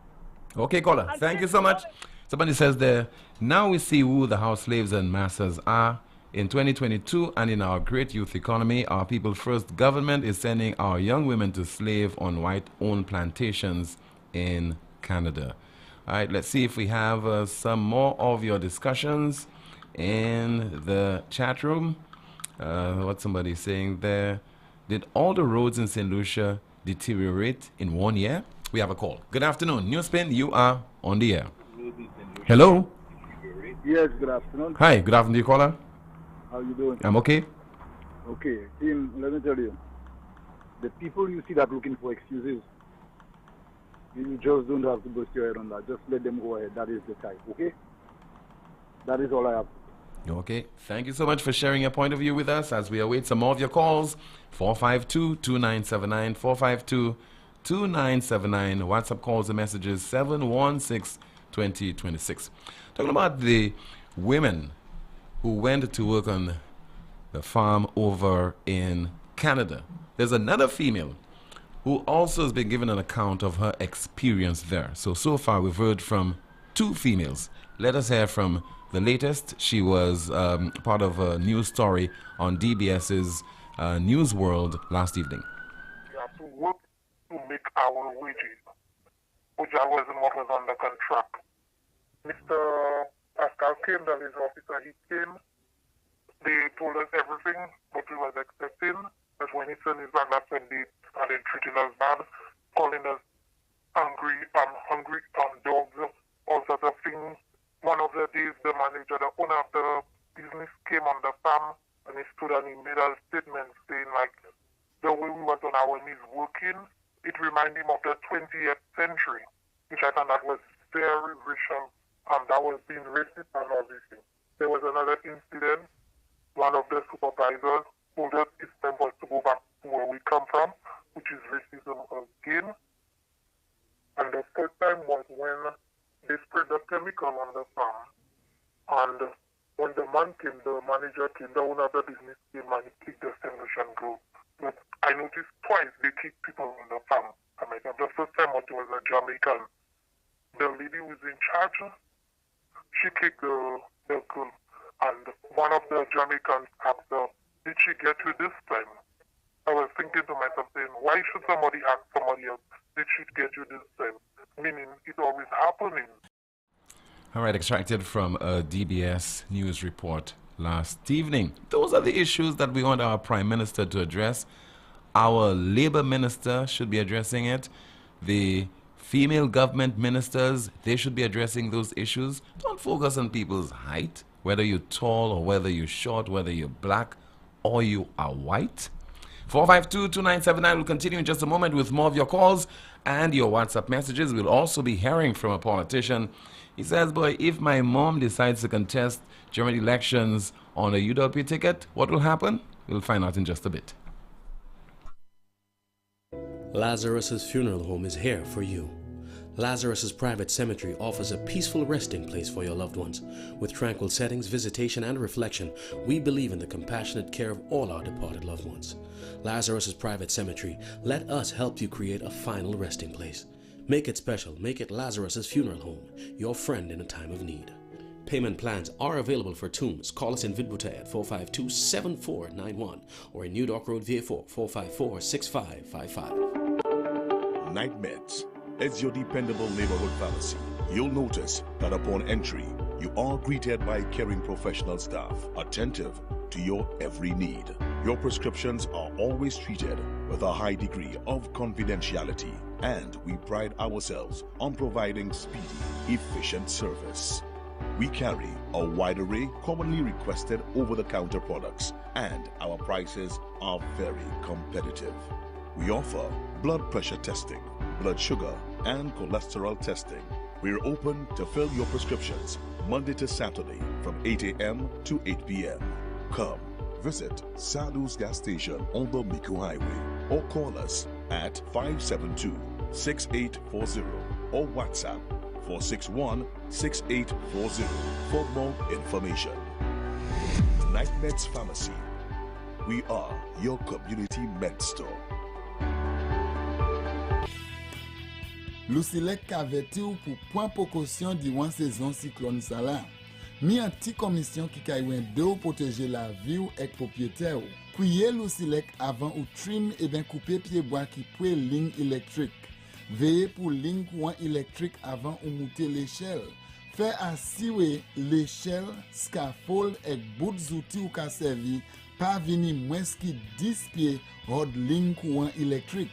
Okay, caller. Thank you so much. Somebody says there, now we see who the house slaves and masters are. In 2022 and in our great youth economy, our people first government is sending our young women to slave on white-owned plantations in Canada. All right, let's see if we have some more of your discussions in the chat room. What somebody's saying there. Did all the roads in St. Lucia deteriorate in 1 year? We have a call. Good afternoon. NewsSpin, you are on the air. Hello? Yes, good afternoon. Hi, good afternoon, caller. How you doing? I'm okay. Okay, Tim, let me tell you. The people you see that looking for excuses, you just don't have to bust your head on that. Just let them go ahead. That is the type, okay? That is all I have. Okay, thank you so much for sharing your point of view with us as we await some more of your calls. 452-2979, 452-2979. WhatsApp calls and messages 716-2026. Talking about the women who went to work on the farm over in Canada. There's another female who also has been given an account of her experience there. So far we've heard from two females. Let us hear from the latest. She was part of a news story on DBS's News World last evening. We have to work to make our wages, which I wasn't working on the contract. Mr. Pascal came, that is officer, he came. They told us everything, what we was expecting. But when he turned his back, that's when they started treating us bad, calling us hungry dogs, all sorts of things. One of the days, the manager, the owner of the business came on the farm and he stood and he made a statement saying like, the way we was on our knees working, it reminded him of the 20th century, which I thought that was very racial and that was being racist and everything. There was another incident, one of the supervisors told us it's time for us to go back to where we come from, which is racism again. And the first time was when they sprayed the chemical on the farm. And when the man came, the manager came, the owner of the business came and he kicked the St. Lucian girl But I noticed twice they kick people in the farm. The first time it was a Jamaican. The lady who was in charge, she kicked the girl. And one of the Jamaicans asked her, did she get you this time? I was thinking to myself, saying, why should somebody ask somebody else, did she get you this time? Meaning, it's always happening. All right, extracted from a DBS news report last evening. Those are the issues that we want our Prime Minister to address. Our Labour Minister should be addressing it. The female government ministers, they should be addressing those issues. Don't focus on people's height, whether you're tall or whether you're short, whether you're black or you are white. 452-2979 will continue in just a moment with more of your calls and your WhatsApp messages. We'll also be hearing from a politician. He says, boy, if my mom decides to contest general elections on a UWP ticket, what will happen? We'll find out in just a bit. Lazarus's Funeral Home is here for you. Lazarus's Private Cemetery offers a peaceful resting place for your loved ones. With tranquil settings, visitation, and reflection, we believe in the compassionate care of all our departed loved ones. Lazarus's Private Cemetery, let us help you create a final resting place. Make it special. Make it Lazarus's Funeral Home, your friend in a time of need. Payment plans are available for tombs. Call us in Vidbuta at 452-7491 or in New Dock Road, VA4, 454-6555. Night Meds is your dependable neighborhood pharmacy. You'll notice that upon entry, you are greeted by caring professional staff, attentive to your every need. Your prescriptions are always treated with a high degree of confidentiality, and we pride ourselves on providing speedy, efficient service. We carry a wide array commonly requested over-the-counter products, and our prices are very competitive. We offer blood pressure testing, blood sugar, and cholesterol testing. We're open to fill your prescriptions Monday to Saturday from 8 a.m. to 8 p.m. Come visit Sadhu's gas station on the Miku Highway or call us at 572-6840 or WhatsApp 461-6840 for more information. Night Meds Pharmacy. We are your community med store. Lucilec aveti ou pour point précaution durant saison cyclone Salah. Mi un petit commission qui kaywen de ou protéger la vie ou ek propriétaire ou. Kouye Lucilec avant ou trim et ben couper pied bois qui pouet ligne électrique. Veillez pour ligne courant électrique avant ou monter l'échelle. Fait assurer l'échelle, scaffold et bout zouti ou ka servi pas vini moins qui 10 pieds hors ligne courant électrique.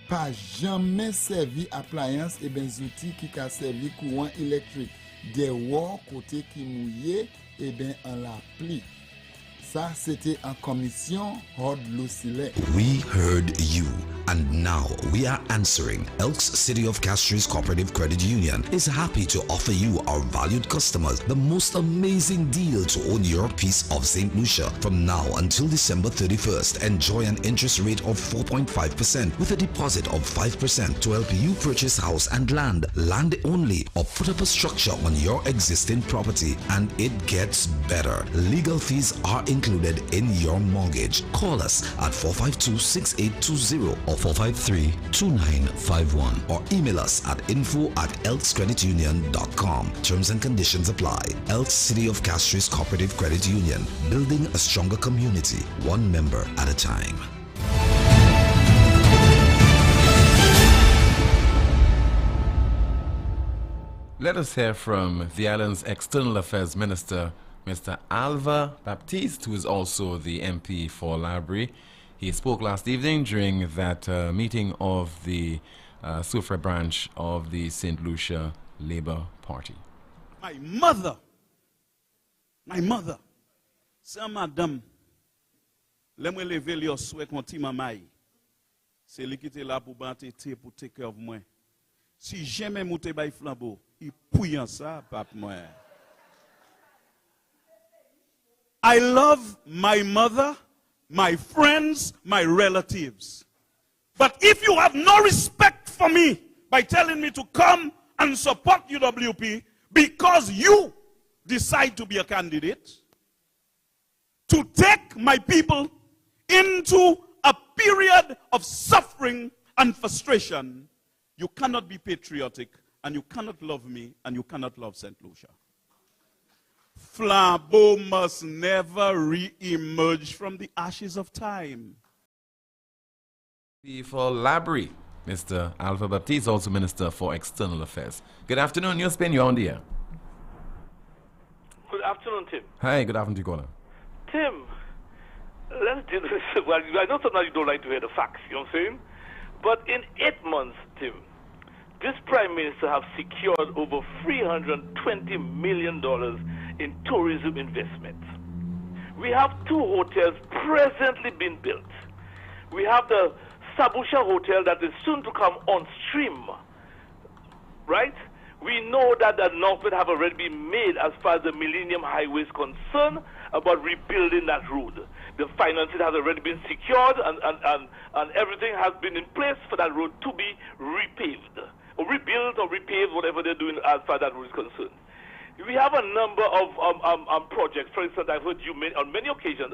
Pas jamais servi appliance et ben outils qui ka servi courant électrique. Des wall côté qui mouillé et ben en la pli. Ça c'était en commission hors Lucilec. We heard you, and now we are answering. Elks City of Castries Cooperative Credit Union is happy to offer you, our valued customers, the most amazing deal to own your piece of St. Lucia. From now until December 31st, enjoy an interest rate of 4.5% with a deposit of 5% to help you purchase house and land only, or put up a structure on your existing property. And it gets better. Legal fees are included in your mortgage. Call us at 452-6820 or 453-2951 or email us at info@elkscreditunion.com. Terms and conditions apply. Elks City of Castries Cooperative Credit Union, building a stronger community, one member at a time. Let us hear from the island's External Affairs Minister, Mr. Alva Baptiste, who is also the MP for Library. He spoke last evening during that meeting of the Soufrière branch of the St. Lucia Labour Party. My mother, c'est madame, l'aime lever le souhait qu'on ti mamay. C'est lui qui était là pour battre pour take care of moi. Si jamais monter bay flambeau, il pouillant ça, pape moi. I love my mother, my friends, my relatives. But if you have no respect for me by telling me to come and support UWP because you decide to be a candidate, to take my people into a period of suffering and frustration, you cannot be patriotic, and you cannot love me, and you cannot love St. Lucia. Flambeau must never re-emerge from the ashes of time. For Labrie, Mr. Alpha Baptiste, also Minister for External Affairs. Good afternoon, NewsSpin, you're on the air. Good afternoon, Tim. Hi, good afternoon to you, caller. Tim, let's do this. Well, I know sometimes you don't like to hear the facts, you know what I'm saying? But in 8 months, Tim, this Prime Minister have secured over $320 million in tourism investment. We have 2 hotels presently being built. We have the Sabusha Hotel that is soon to come on stream, right? We know that the announcement have already been made as far as the Millennium Highway is concerned about rebuilding that road. The financing has already been secured and everything has been in place for that road to be repaved, or rebuilt or repaved, whatever they're doing as far as that road is concerned. We have a number of projects. For instance, I've heard you on many occasions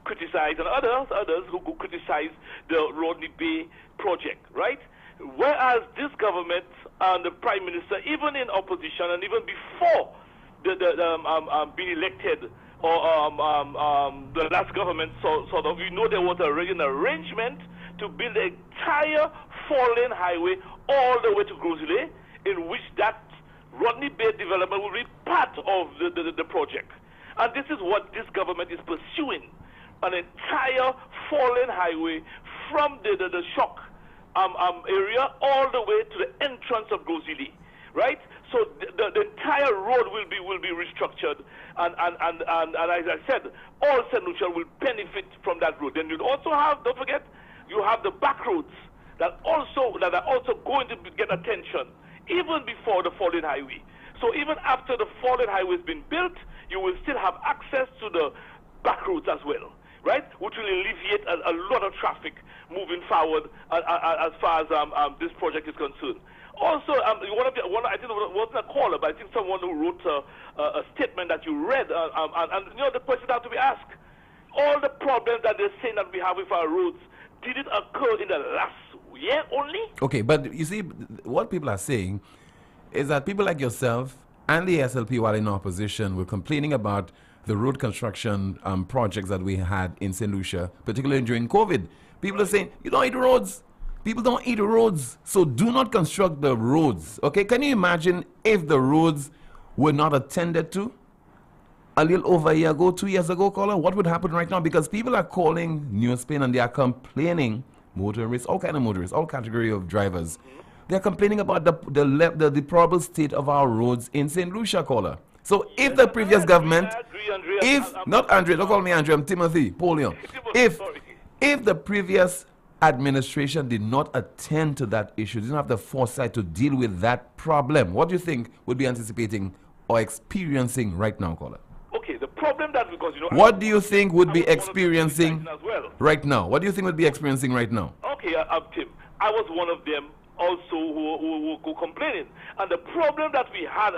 criticize, and others who criticize the Rodney Bay project, right? Whereas this government and the Prime Minister, even in opposition and even before being elected, or the last government, sort of, we know there was already an arrangement to build the entire 4-lane highway all the way to Grosile, in which that Rodney Bay development will be part of the project. And this is what this government is pursuing, an entire 4-lane highway from the Shock area all the way to the entrance of Grosile, right? So the entire road will be restructured, and as I said, all St. Lucia will benefit from that road. Then you also have, don't forget, you have the back roads that are also going to get attention even before the 4-lane highway. So even after the 4-lane highway has been built, you will still have access to the back roads as well, right? Which will alleviate a lot of traffic moving forward as far as this project is concerned. Also, I think it wasn't a caller, but I think someone who wrote a statement that you read, and you know, the question has to be asked: all the problems that they're saying that we have with our roads, did it occur in the last year only? Okay, but you see, what people are saying is that people like yourself and the SLP, while in opposition, were complaining about the road construction projects that we had in St. Lucia, particularly during COVID. People are saying, you don't eat roads. People don't eat roads, so do not construct the roads. Okay, can you imagine if the roads were not attended to a little over a year ago, 2 years ago, caller? What would happen right now? Because people are calling NewsSpin and they are complaining, motorists, all kind of motorists, all category of drivers. They are complaining about the deplorable state of our roads in St. Lucia, caller. So if the previous government, not Andrea, don't call me Andrea, I'm Timothy, Poleon. If the previous administration did not attend to that issue, didn't have the foresight to deal with that problem, what do you think would be anticipating or experiencing right now, caller? Okay, the problem that, because you know, what do you think would be experiencing right now? What do you think would be experiencing right now? Okay, Tim, I was one of them also who complaining, and the problem that we had,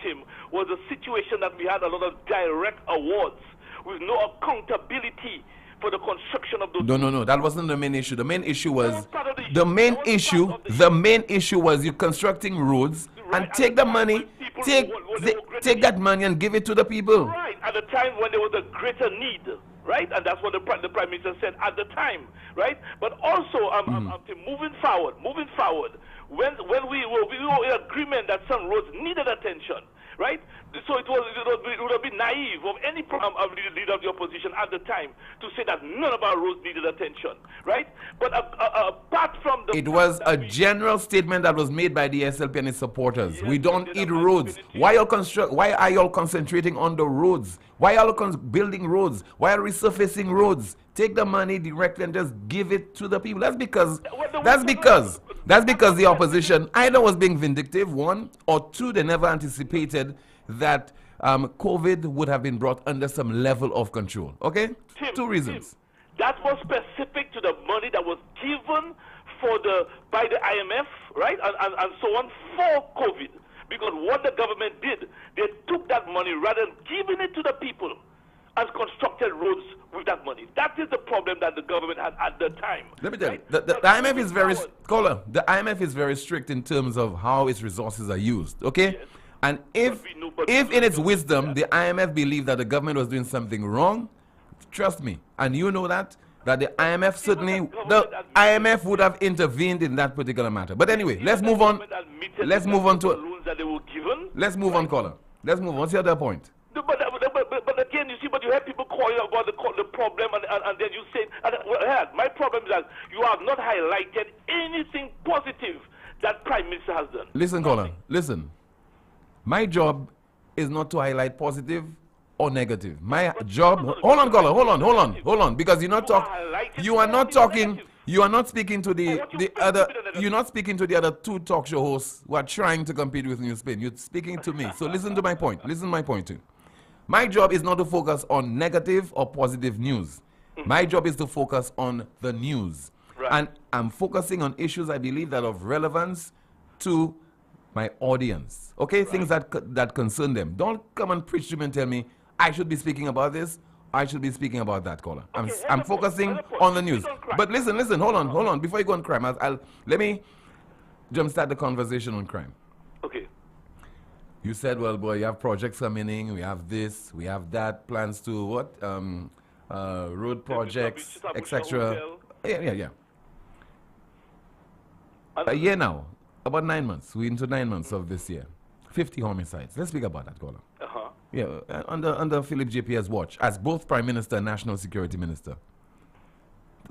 Tim, was a situation that we had a lot of direct awards with no accountability for the construction of those. No, that wasn't the main issue. The main issue was the main issue was you constructing roads and take the money, take that money and give it to the people. Right, at the time when there was a greater need, right, and that's what the Prime Minister said at the time, right. But also, moving forward, when we were in agreement that some roads needed attention, right? So it would have been naive of any leader of the opposition at the time to say that none of our roads needed attention, right? But apart from the... It was a general statement that was made by the SLP and its supporters. Yes, we don't eat roads. Why are you all concentrating on the roads? Why are you building roads? Why are we resurfacing roads? Take the money directly and just give it to the people. That's because the opposition either was being vindictive, one, or two, they never anticipated that COVID would have been brought under some level of control. Okay? Two reasons. That was specific to the money that was given by the IMF, right? And so on for COVID. Because what the government did, they took that money rather than giving it to the people and constructed roads with that money. That is the problem that the government had at the time. Let me tell you, the IMF is very the IMF is very strict in terms of how its resources are used. Okay, yes. And if in its wisdom the IMF believed that the government was doing something wrong, trust me, and you know that the IMF certainly IMF would have intervened in that particular matter. But anyway, let's move on. Let's move on to loans that they were given. Let's move on, caller. Let's move on. What's the other point? But again, you see, but you have people calling about the problem, and then you say, my problem is that you have not highlighted anything positive that Prime Minister has done. Listen, caller, listen. My job is not to highlight positive or negative. My job. Hold on, caller. Hold on, because you're not talking. You are not talking. You are not speaking to the other. You're not speaking to the other two talk show hosts who are trying to compete with NewsSpin. You're speaking to me. So listen to my point. Listen to my point too. My job is not to focus on negative or positive news. My job is to focus on the news. Right. And I'm focusing on issues I believe that are of relevance to my audience. Okay? Right. Things that concern them. Don't come and preach to me and tell me I should be speaking about this, I should be speaking about that, caller. Okay, I'm focusing on the news. But listen, hold on. Before you go on crime, let me jumpstart the conversation on crime. Okay. You said, well, boy, you have projects coming in, we have this, we have that, plans to what? Road projects, etc. Yeah. A year now, about 9 months. We're into 9 months of this year. 50 homicides. Let's speak about that, caller. Yeah, under Philip JP's watch, as both Prime Minister and National Security Minister.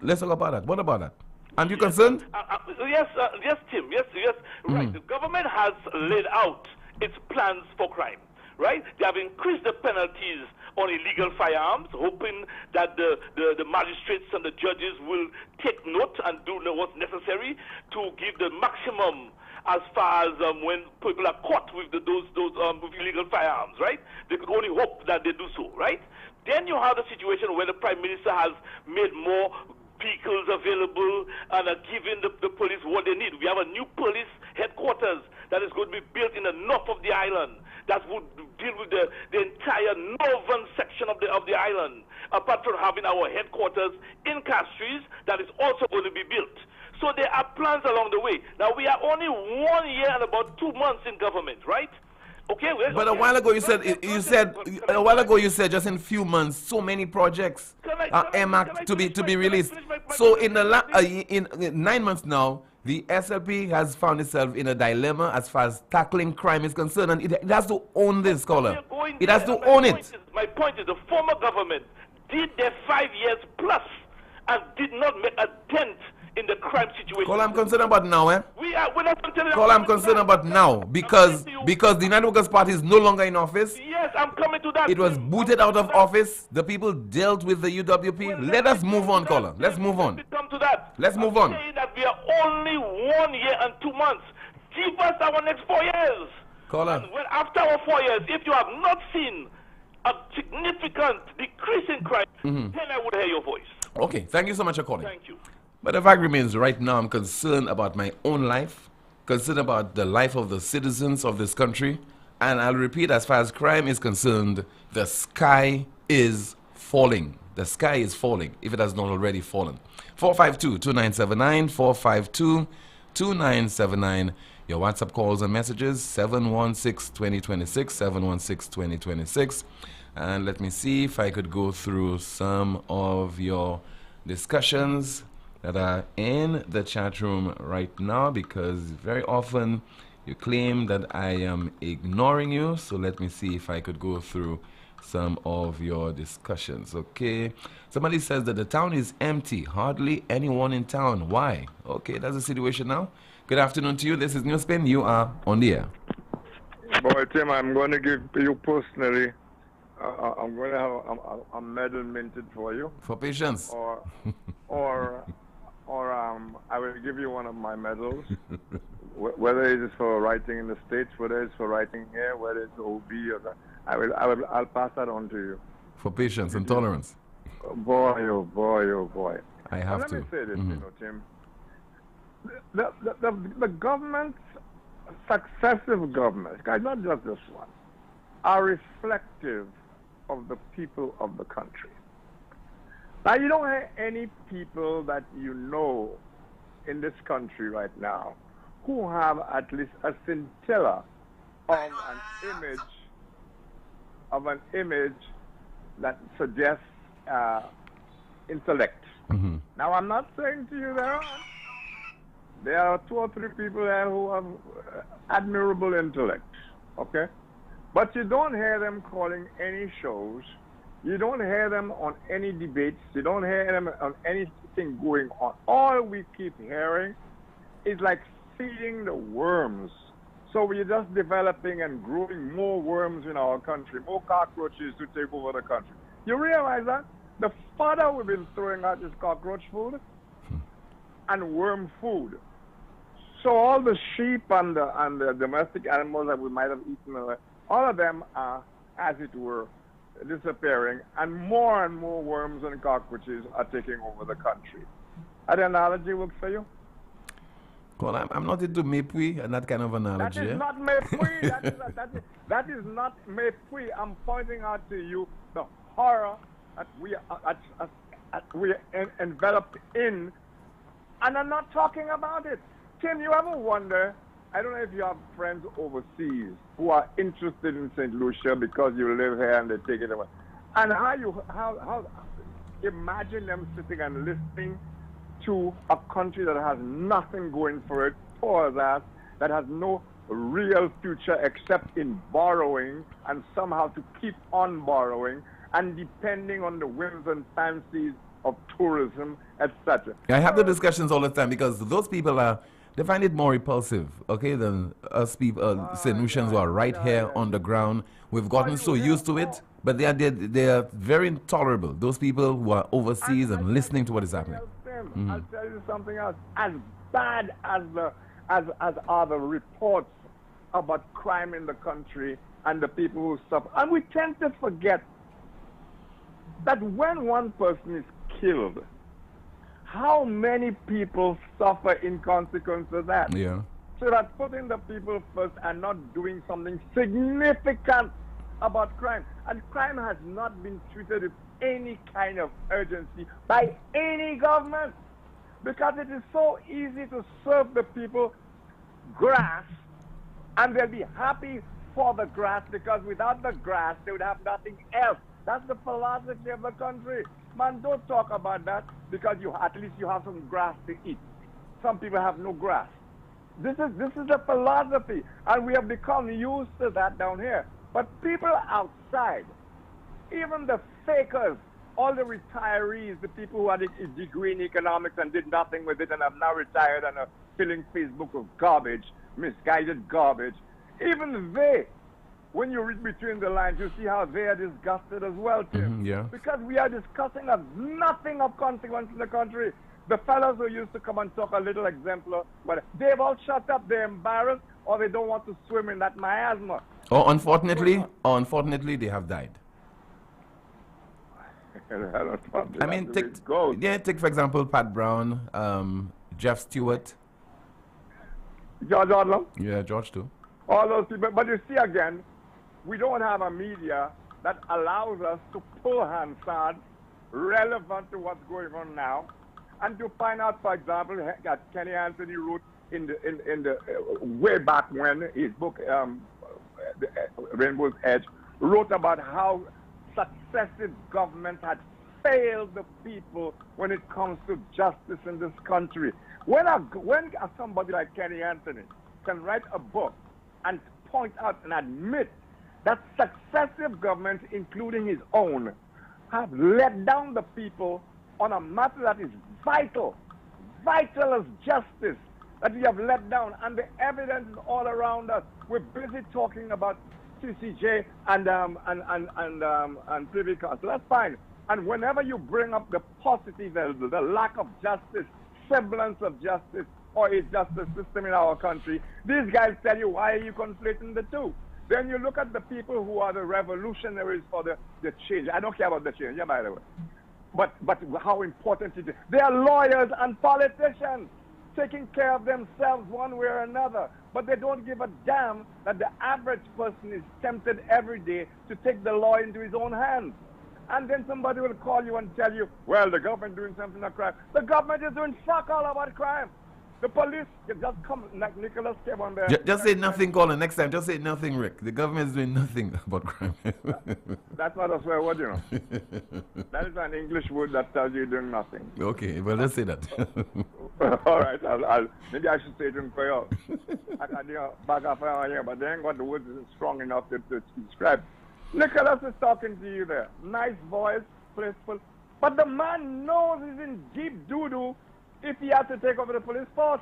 Let's talk about that. What about that? Are you concerned? Yes, Tim. Yes. Right. The government has laid out its plans for crime, right? They have increased the penalties on illegal firearms, hoping that the magistrates and the judges will take note and do what's necessary to give the maximum as far as when people are caught with those with illegal firearms, right? They could only hope that they do so, right? Then you have the situation where the Prime Minister has made more vehicles available and are giving the police what they need. We have a new police headquarters that is going to be built in the north of the island that would deal with the entire northern section of the island, apart from having our headquarters in Castries that is also going to be built. So there are plans along the way. Now, we are only 1 year and about 2 months in government, right? Okay. But a while ago you said just in few months so many projects are earmarked to be released. So in 9 months now, the SLP has found itself in a dilemma as far as tackling crime is concerned, and it has to own this, caller. It has to own it. My point is the former government did their 5 years plus and did not make a dent in the crime situation. Call I'm concerned about now, I'm concerned about now because the United Workers' Party is no longer in office. Yes, I'm coming to that. It was booted out of office. The people dealt with the UWP. Well, let us move on, caller. Let's move on. Come to that. Let's move on. Saying that we are only 1 year and 2 months. Give us our next 4 years. Caller. And after our 4 years, if you have not seen a significant decrease in crime, then I would hear your voice. Okay, thank you so much for calling. Thank you. But the fact remains, right now I'm concerned about my own life, concerned about the life of the citizens of this country, and I'll repeat, as far as crime is concerned, the sky is falling. The sky is falling, if it has not already fallen. 452-2979, 452-2979. Your WhatsApp calls and messages, 716-2026, 716-2026. And let me see if I could go through some of your discussions that are in the chat room right now, because very often you claim that I am ignoring you. So let me see if I could go through some of your discussions. Okay, somebody says that the town is empty, hardly anyone in town. Why? Okay, that's the situation now. Good afternoon to you. This is NewsSpin. You are on the air. Boy, Tim, I'm going to give you personally, I'm going to have a medal minted for you. For patience. Or I will give you one of my medals, whether it is for writing in the States, whether it's for writing here, whether it's OB or that. I'll pass that on to you. For patience and tolerance. Boy, oh boy. I have to. Let me say this, Tim. The governments, successive governments, not just this one, are reflective of the people of the country. Now, you don't have any people that you know in this country right now who have at least a scintilla of an image that suggests intellect. Mm-hmm. Now, I'm not saying to you there are 2 or 3 people there who have admirable intellect, okay? But you don't hear them calling any shows. You don't hear them on any debates. You don't hear them on anything going on. All we keep hearing is like feeding the worms. So we're just developing and growing more worms in our country, more cockroaches to take over the country. You realize that? The fodder we've been throwing out is cockroach food and worm food. So all the sheep and the domestic animals that we might have eaten, all of them are, as it were, disappearing, and more worms and cockroaches are taking over the country. Are the analogy work for you? Well, I'm not into mépris and that kind of analogy. That is not mépris. that is not mépris. I'm pointing out to you the horror that we are enveloped in, and I'm not talking about it. Tim, you ever wonder, I don't know if you have friends overseas who are interested in St. Lucia because you live here and they take it away, and how imagine them sitting and listening to a country that has nothing going for it, poor that has no real future except in borrowing and somehow to keep on borrowing and depending on the whims and fancies of tourism, etc. I have the discussions all the time because those people they find it more repulsive, okay, than us people, St. Lucians who are right here on the ground. We've gotten so used to it, but they are very intolerable. Those people who are overseas and listening to what is happening. I'll tell you something else. As bad as are the reports about crime in the country and the people who suffer, and we tend to forget that when one person is killed, how many people suffer in consequence of that? Yeah. So that putting the people first and not doing something significant about crime. And crime has not been treated with any kind of urgency by any government, because it is so easy to serve the people grass and they'll be happy for the grass, because without the grass they would have nothing else. That's the philosophy of the country. Man, don't talk about that, because at least you have some grass to eat. Some people have no grass. This is the philosophy, and we have become used to that down here. But people outside, even the fakers, all the retirees, the people who had a degree in economics and did nothing with it and have now retired and are filling Facebook with garbage, misguided garbage, even they, when you read between the lines, you see how they are disgusted as well, Tim. Yeah. Because we are discussing nothing of consequence in the country. The fellows who used to come and talk a little exemplar, but they've all shut up, they're embarrassed, or they don't want to swim in that miasma. Unfortunately, they have died. I mean, take for example Pat Brown, Jeff Stewart. George Odlum? Yeah, George too. All those people. But you see again, we don't have a media that allows us to pull Hansard relevant to what's going on now, and to find out, for example, that Kenny Anthony wrote in the way back when his book Rainbow's Edge wrote about how successive governments had failed the people when it comes to justice in this country. When somebody like Kenny Anthony can write a book and point out and admit that successive governments, including his own, have let down the people on a matter that is vital as justice, that we have let down, and the evidence is all around us. We're busy talking about CCJ and Privy Council. That's fine. And whenever you bring up the positive, the lack of justice, semblance of justice, or a justice system in our country, these guys tell you, why are you conflating the two? Then you look at the people who are the revolutionaries for the change. I don't care about the change, yeah, by the way. But how important it is. They are lawyers and politicians taking care of themselves one way or another. but they don't give a damn that the average person is tempted every day to take the law into his own hands. And then somebody will call you and tell you, well, the government doing something about crime. The government is doing fuck all about crime. The police can just come, like Nicholas came on there. Just say nothing, Colin. Next time, just say nothing, Rick. The government is doing nothing about crime. That's not a swear word, you know. That is an English word that tells you doing nothing. Okay, well, let's say that. All right, maybe I should say it in prayer. I can back off here, but they ain't got the words strong enough to describe. Nicholas is talking to you there. Nice voice, faithful. But the man knows he's in deep doo-doo if he has to take over the police force.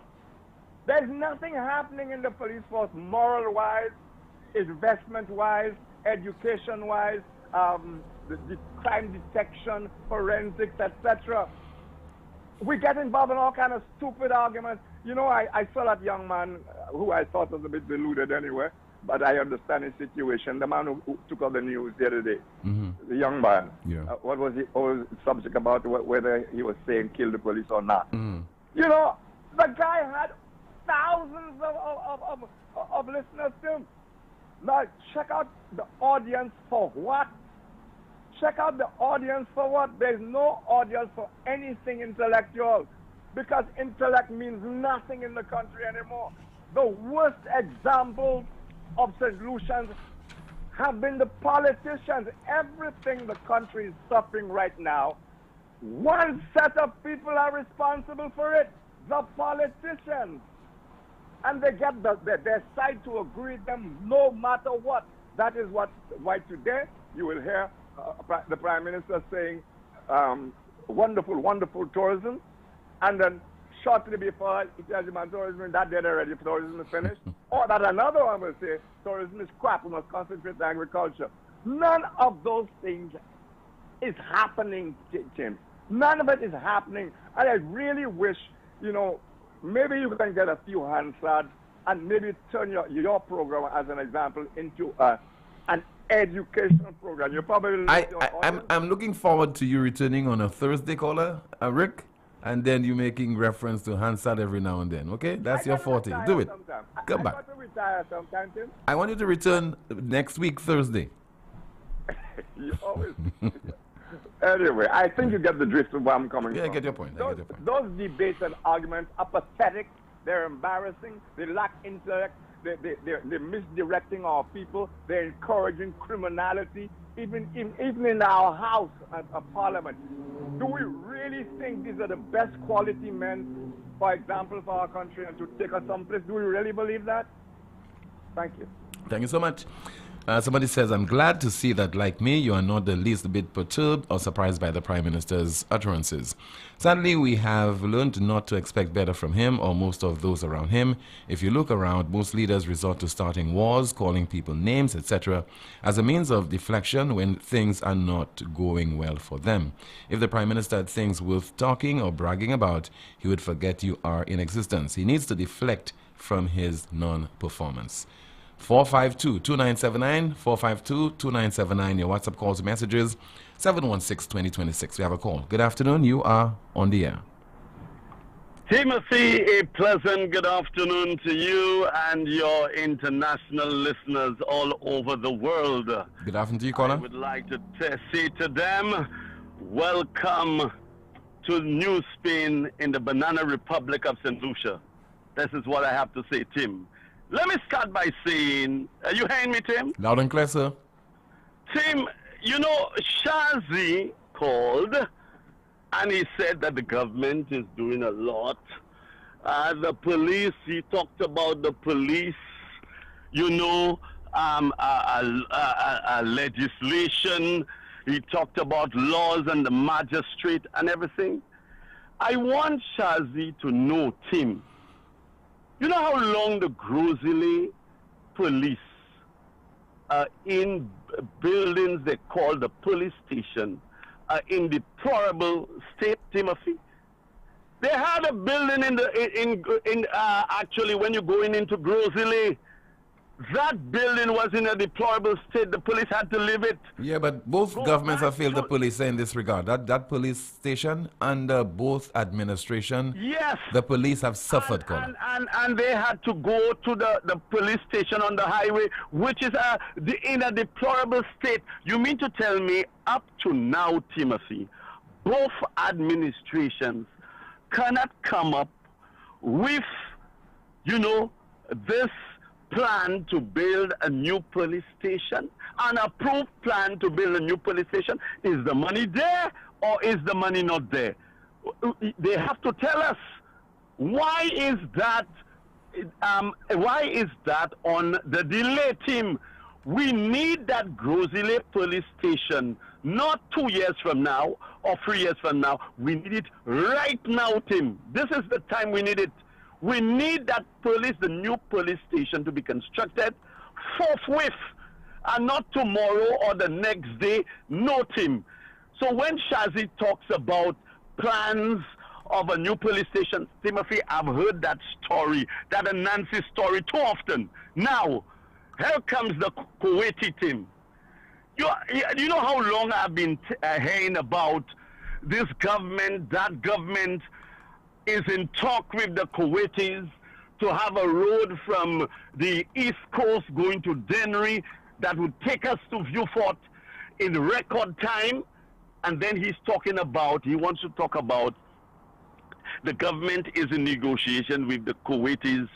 There's nothing happening in the police force moral-wise, investment-wise, education-wise, the crime detection, forensics, etc. We get involved in all kind of stupid arguments. You know, I saw that young man who I thought was a bit deluded anyway, but I understand his situation. The man who took out the news the other day, the young man. Yeah. What was the subject about whether he was saying kill the police or not? Mm-hmm. You know, the guy had thousands of listeners to him. Now, check out the audience for what? Check out the audience for what? There's no audience for anything intellectual, because intellect means nothing in the country anymore. The worst examples of St. Lucians have been the politicians. Everything the country is suffering right now, one set of people are responsible for it, the politicians. And they get their side to agree with them no matter what. That is why today you will hear the Prime Minister saying, wonderful, wonderful tourism, and then shortly before he tells you, man, tourism is that dead already, tourism is finished. Or that another one will say, tourism is crap, we must concentrate on agriculture. None of those things is happening, Tim. None of it is happening. And I really wish, you know, maybe you can get a few Hansard and maybe turn your program, as an example, into an educational program. You probably I'm looking forward to you returning on a Thursday, caller, Rick. And then you making reference to Hansard every now and then, okay? That's your forte. Do it. Come back. I want to retire sometime, Tim. I want you to return next week, Thursday. You always... Anyway, I think you get the drift of where I'm coming from. Yeah, I get your point. Those debates and arguments are pathetic. They're embarrassing. They lack intellect. They're misdirecting our people. They're encouraging criminality, even in our house at Parliament. Do we really think these are the best quality men, for example, for our country and to take us someplace? Do we really believe that? Thank you. Thank you so much. Somebody says, I'm glad to see that, like me, you are not the least bit perturbed or surprised by the Prime Minister's utterances. Sadly, we have learned not to expect better from him or most of those around him. If you look around, most leaders resort to starting wars, calling people names, etc., as a means of deflection when things are not going well for them. If the Prime Minister had things worth talking or bragging about, he would forget you are in existence. He needs to deflect from his non-performance. 452-2979, 452-2979, your WhatsApp calls and messages, 716-2026. We have a call. Good afternoon, you are on the air. Timothy, a pleasant good afternoon to you and your international listeners all over the world. Good afternoon to you, caller. I would like to say to them, welcome to NewsSpin in the Banana Republic of St. Lucia. This is what I have to say, Tim. Let me start by saying, you hearing me, Tim? Loud and clear, sir. Tim, you know, Shazi called and he said that the government is doing a lot. The police, he talked about the police, you know, legislation. He talked about laws and the magistrate and everything. I want Shazi to know, Tim, you know how long the Grozile police in buildings they call the police station are in deplorable state, Timothy? They had a building actually when you're going into Grozile, That building was in a deplorable state. The police had to leave it. Yeah, but both governments have failed the police in this regard. That police station under both administration, yes, the police have suffered, Colin. And they had to go to the police station on the highway, which is in a deplorable state. You mean to tell me up to now, Timothy, both administrations cannot come up with, this plan to build a new police station, an approved plan to build a new police station? Is the money there or is the money not there? They have to tell us. Why is that on the delay, team? We need that Grozile police station not 2 years from now or 3 years from now. We need it right now, Tim. This is the time we need it. We need that the new police station to be constructed forthwith and not tomorrow or the next day. No, Tim. So when Shazi talks about plans of a new police station, Timothy, I've heard that story, that Nancy story too often. Now, here comes the Kuwaiti team. You know how long I've been hearing about this government, that government is in talk with the Kuwaitis to have a road from the East Coast going to Dennery that would take us to Vieux-Fort in record time. And then he wants to talk about the government is in negotiation with the Kuwaitis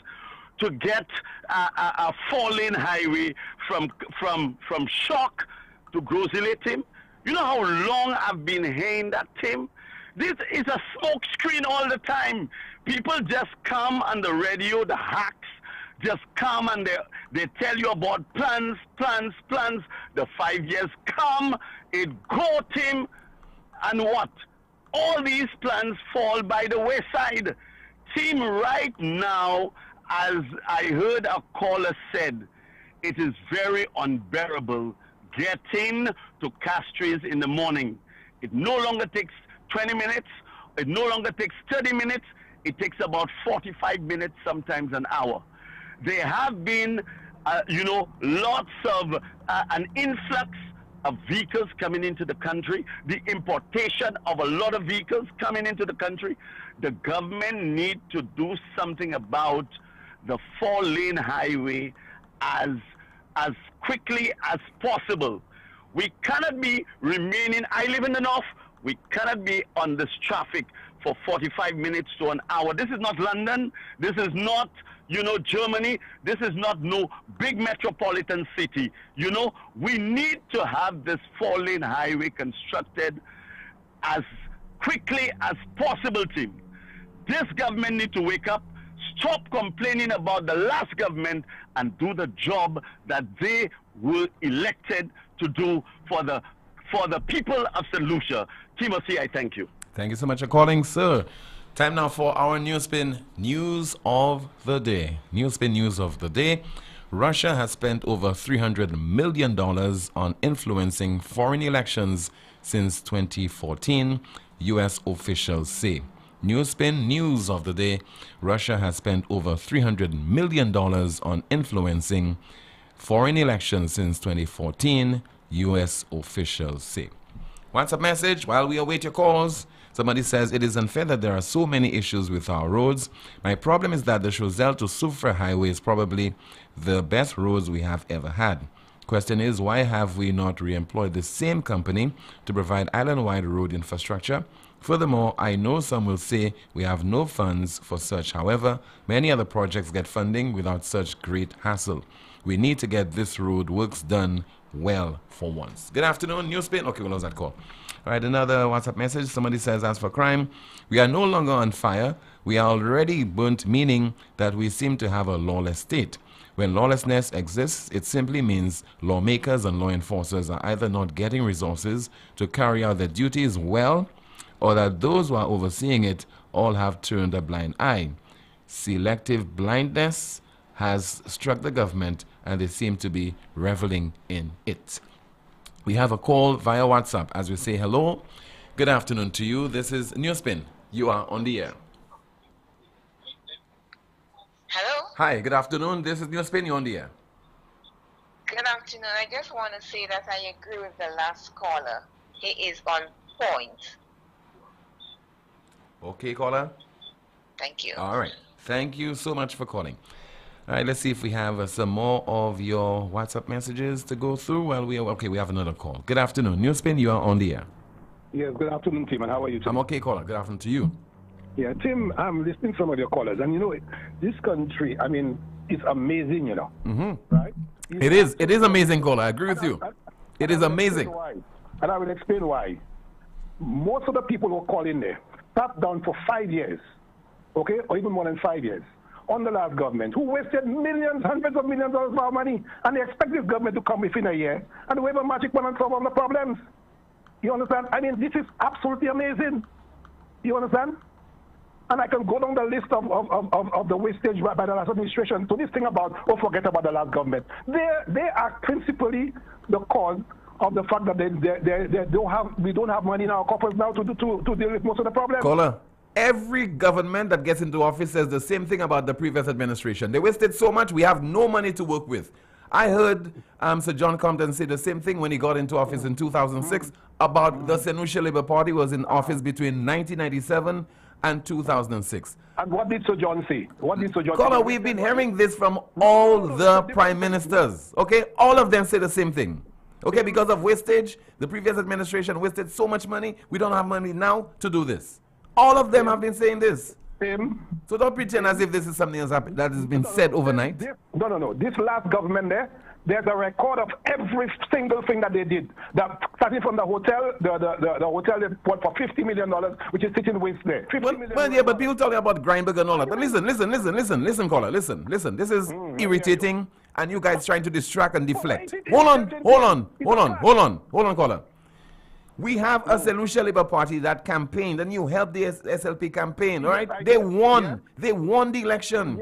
to get a 4-lane highway from Shock to Grozile, Tim. You know how long I've been hearing that, Tim? This is a smoke screen all the time. People just come on the radio, the hacks just come and they tell you about plans. The 5 years come, it go, Tim, and what? All these plans fall by the wayside. Tim, right now, as I heard a caller said, it is very unbearable getting to Castries in the morning. It no longer takes 20 minutes. It no longer takes 30 minutes. It takes about 45 minutes, sometimes an hour. There have been, lots of an influx of vehicles coming into the country, the importation of a lot of vehicles coming into the country. The government need to do something about the 4-lane highway as quickly as possible. We cannot be remaining, I live in the north, we cannot be on this traffic for 45 minutes to an hour. This is not London. This is not, Germany. This is not no big metropolitan city. We need to have this 4-lane highway constructed as quickly as possible, Tim. This government need to wake up, stop complaining about the last government, and do the job that they were elected to do for the people of St. Lucia. Timothy, I thank you. Thank you so much for calling, sir. Time now for our NewsSpin News of the Day. NewsSpin News of the Day. Russia has spent over $300 million on influencing foreign elections since 2014, U.S. officials say. NewsSpin News of the Day. Russia has spent over $300 million on influencing foreign elections since 2014, U.S. officials say. WhatsApp message while we await your calls. Somebody says, it is unfair that there are so many issues with our roads. My problem is that the Choiseul to Soufrière highway is probably the best roads we have ever had. Question is, why have we not re-employed the same company to provide island-wide road infrastructure? Furthermore, I know some will say we have no funds for such. However, many other projects get funding without such great hassle. We need to get this road works done well for once. Good afternoon, NewsSpin. Okay, we'll lose that call. All right, another WhatsApp message. Somebody says, as for crime, we are no longer on fire. We are already burnt, meaning that we seem to have a lawless state. When lawlessness exists, it simply means lawmakers and law enforcers are either not getting resources to carry out their duties well, or that those who are overseeing it all have turned a blind eye. Selective blindness has struck the government, and they seem to be reveling in it. We have a call via WhatsApp as we say hello. Good afternoon to you. This is NewsSpin. You are on the air. Hello? Hi, good afternoon. This is NewsSpin. You're on the air. Good afternoon. I just want to say that I agree with the last caller. He is on point. Okay, caller. Thank you. All right. Thank you so much for calling. All right, let's see if we have some more of your WhatsApp messages to go through while we are... Okay, we have another call. Good afternoon. NewsSpin, you are on the air. Yes, good afternoon, Tim, and how are you, Tim? I'm okay, caller. Good afternoon to you. Yeah, Tim, I'm listening to some of your callers, and you know, this country, I mean, it's amazing, you know. Mm-hmm. Right? It is amazing, caller. I agree with you. It is amazing. And I will explain why. Most of the people who are calling there sat down for 5 years, okay, or even more than 5 years, on the last government, who wasted millions, hundreds of millions of dollars of our money, and they expect this government to come within a year and wave a magic wand and solve all the problems. You understand? I mean, this is absolutely amazing. You understand? And I can go down the list of the wastage by the last administration to this thing about, oh, forget about the last government. They are principally the cause of the fact that we don't have money in our coffers now to deal with most of the problems. Caller, every government that gets into office says the same thing about the previous administration. They wasted so much, we have no money to work with. I heard Sir John Compton say the same thing when he got into office in 2006 about the Senusha Labour Party was in office between 1997 and 2006. And what did Sir John say? What did Sir John Caller, say? we've been hearing this from all the prime ministers. Okay, all of them say the same thing. Okay, because of wastage, the previous administration wasted so much money, we don't have money now to do this. All of them have been saying this. So don't pretend as if this is something that has been said overnight. No. This last government there's a record of every single thing that they did. Starting from the hotel, the hotel they bought for $50 million, which is sitting waste there. But people talking about Grindberg and all that. But listen, caller, listen. This is irritating, and you guys trying to distract and deflect. Hold on, caller. We have a Senusha Labour Party that campaigned, and you helped the SLP campaign, all right? They won. They won the election.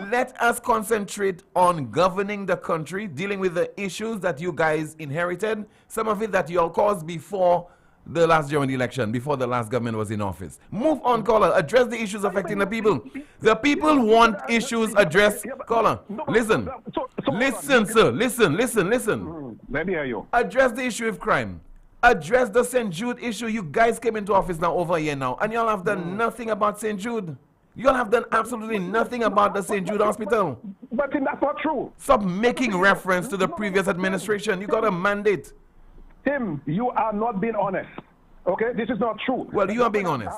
Let us concentrate on governing the country, dealing with the issues that you guys inherited, some of it that you all caused before the last German election, before the last government was in office. Move on, caller. Address the issues affecting the people. The people want issues addressed. Caller, listen. Listen, sir. Listen. Let me hear you. Address the issue of crime. Address the St. Jude issue. You guys came into office now over a year now, and y'all have done nothing about St. Jude. Y'all have done absolutely nothing about the St. Jude Hospital. But that's not true. Stop making reference to the previous administration. You got a mandate. Tim, you are not being honest. Okay, this is not true. Well, you are being honest.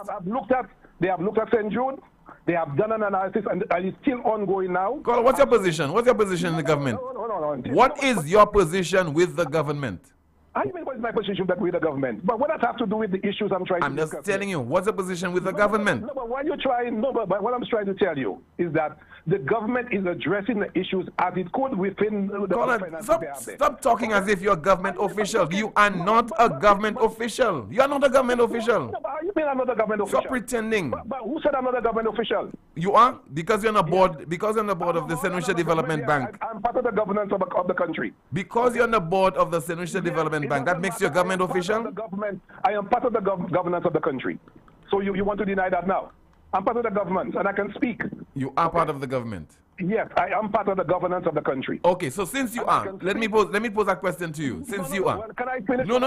They have looked at St. Jude. They have done an analysis, and it's still ongoing now. Caller, what's your position? What's your position in the government? No. What is your position with the government? I mean, what is my position with the government? But what does that have to do with the issues I'm trying to discuss? I'm just telling you, what's the position with the government? No, but what what I'm trying to tell you is that the government is addressing the issues as it could within the Stop talking as if you're a government official. You are not a government official. You are not a government official. No, but you mean I'm not a government official? Stop pretending. But who said I'm not a government official? You are? Because you're on the board. Because you're on the board of the Senusha Development Bank. I'm part of the governance of the country. Because you're on the board of the Senusha Development Bank, that makes you a government official? I am part of the governance of the country. So you want to deny that now? I'm part of the government, and I can speak. You are part of the government? Yes, I am part of the governance of the country. Okay, so since you are, let me pose that question to you. Since you are. Can I finish? No.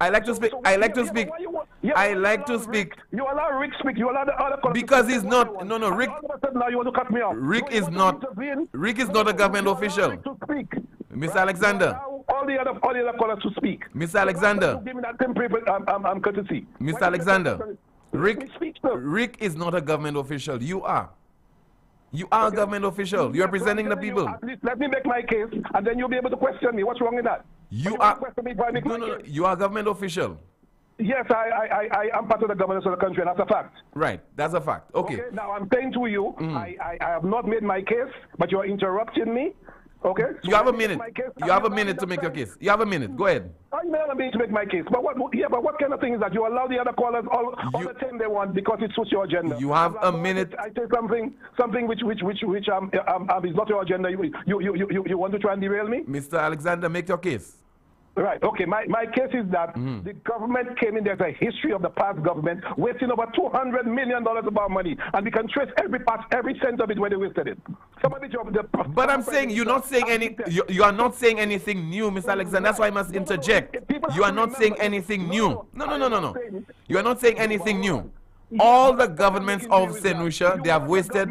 I like to speak. You allow Rick speak. You allow the other. Because he's not. No. Rick. Now you want to cut me off. Rick is not a government official. Mr. Alexander. All the other callers to speak. Mr. Alexander. Give me that same courtesy. Mr. Alexander. Rick is not a government official. You are. You are a government official. You are representing the people. At least let me make my case, and then you'll be able to question me. What's wrong with that? You are. No. You are a government official. Yes, I am part of the governance of the country, and that's a fact. Right, that's a fact. Okay. Now I'm saying to you, I have not made my case, but you're interrupting me. Okay. So you have a minute. You have a minute to make your case. You have a minute. Go ahead. I may not be able to make my case, but what kind of thing is that you allow the other callers all the time they want because it suits your agenda? You have a minute. I say something which is not your agenda. You want to try and derail me? Mr. Alexander, make your case. Right. Okay. My case is that the government came in. There's a history of the past government wasting over $200 million of our money, and we can trace every cent of it where they wasted it. Some of the job, but I'm saying you're not saying any. You are not saying anything new, Mr. Alexander. That's why I must interject. You are not saying anything new. No. You are not saying anything new. All the governments of St. Lucia, they have wasted.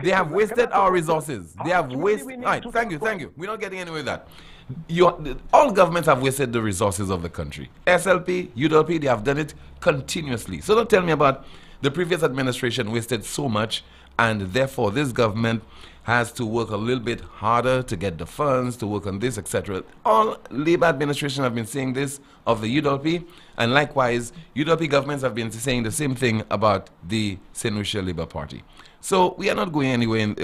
They have wasted our resources. They have wasted. All right, thank you. We're not getting anywhere with that. All governments have wasted the resources of the country. SLP, UWP, they have done it continuously. So don't tell me about the previous administration wasted so much, and therefore this government has to work a little bit harder to get the funds, to work on this, etc. All Labour administration have been saying this of the UWP, and likewise, UWP governments have been saying the same thing about the St. Lucia Labour Party. So we are not going anywhere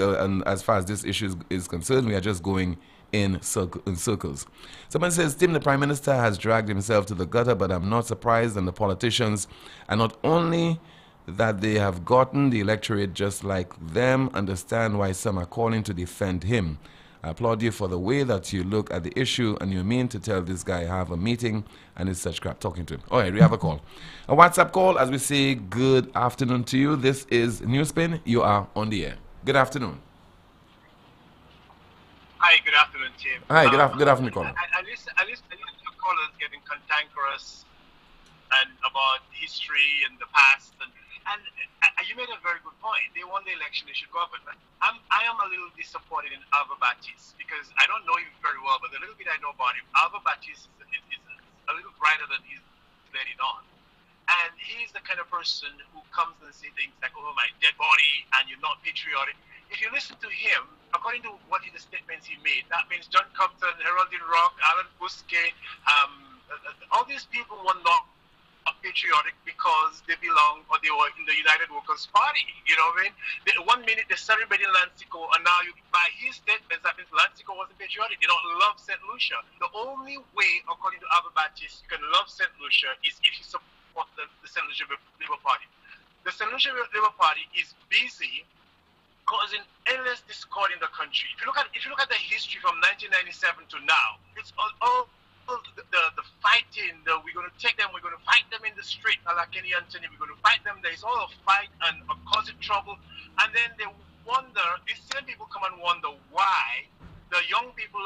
as far as this issue is concerned. We are just going in circles. Someone says, Tim, the Prime Minister has dragged himself to the gutter, but I'm not surprised. And the politicians are not only that they have gotten the electorate just like them, understand why some are calling to defend him. I applaud you for the way that you look at the issue, and you mean to tell this guy have a meeting and it's such crap talking to him. All right, we have a call. A WhatsApp call as we say good afternoon to you. This is NewsSpin. You are on the air. Good afternoon. Hi, good afternoon, Tim. Hi, good afternoon, caller. At least your callers getting cantankerous and about history and the past, and you made a very good point. They won the election; they should govern. I am a little disappointed in Alva Baptiste because I don't know him very well, but the little bit I know about him, Alva Baptiste is a little brighter than he's letting on. And he's the kind of person who comes and says things like, "Oh, my dead body," and you're not patriotic. If you listen to him, according to what the statements he made, that means John Compton, Haroldin Rock, Alan Bousquet, all these people were not patriotic because they belong or they were in the United Workers Party. You know what I mean? 1 minute they're celebrating Lancico, and now by his statements, that means Lancico wasn't patriotic. They don't love St. Lucia. The only way, according to Alva Baptiste, you can love St. Lucia is if you support the St. Lucia Labour Party. The St. Lucia Labour Party is busy causing endless discord in the country. If you look at the history from 1997 to now, it's all the fighting. We're going to take them. We're going to fight them in the street, like Kenny Anthony. We're going to fight them. There's all a fight and causing trouble. And then they wonder. These same people come and wonder why the young people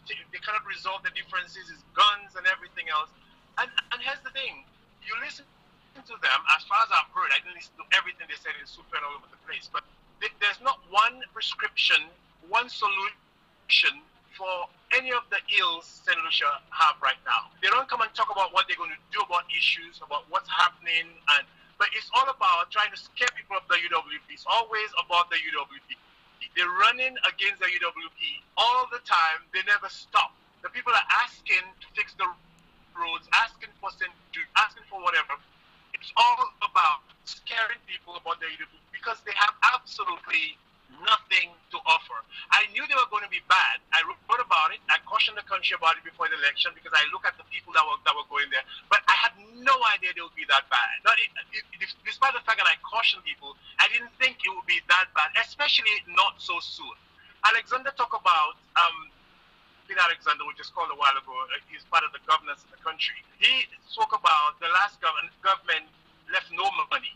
they cannot resolve the differences. Is guns and everything else. And here's the thing. You listen to them. As far as I've heard, I didn't listen to everything they said in super and all over the place, but there's not one prescription, one solution for any of the ills St. Lucia have right now. They don't come and talk about what they're going to do about issues, about what's happening, but it's all about trying to scare people of the UWP. It's always about the UWP. They're running against the UWP all the time. They never stop. The people are asking to fix the roads, asking for asking for whatever. It's all about scaring people about the UWP because they have absolutely nothing to offer. I knew they were going to be bad. I wrote about it. I cautioned the country about it before the election because I look at the people that were going there. But I had no idea they would be that bad. Despite the fact that I cautioned people, I didn't think it would be that bad, especially not so soon. Alexander talked about Alexander, we just called a while ago, he's part of the governance of the country. He spoke about the last government left no money.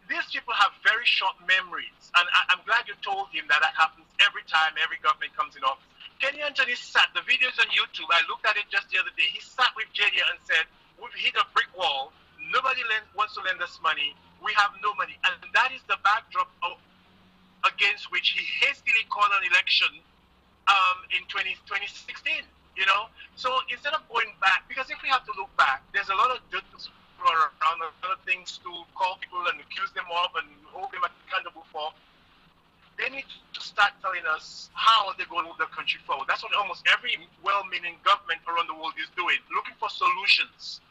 These people have very short memories, and I'm glad you told him that happens every time every government comes in office. Kenny Anthony sat, the videos on YouTube, I looked at it just the other day, he sat with JD and said, we've hit a brick wall, nobody wants to lend us money, we have no money. And that is the backdrop against which he hastily called an election in 2016, you know? So instead of going back, because if we have to look back, there's a lot of dirt around, a lot of things to call people and accuse them of and hold them accountable for. They need to start telling us how they're going to move the country forward. That's what almost every well-meaning government around the world is doing, looking for solutions.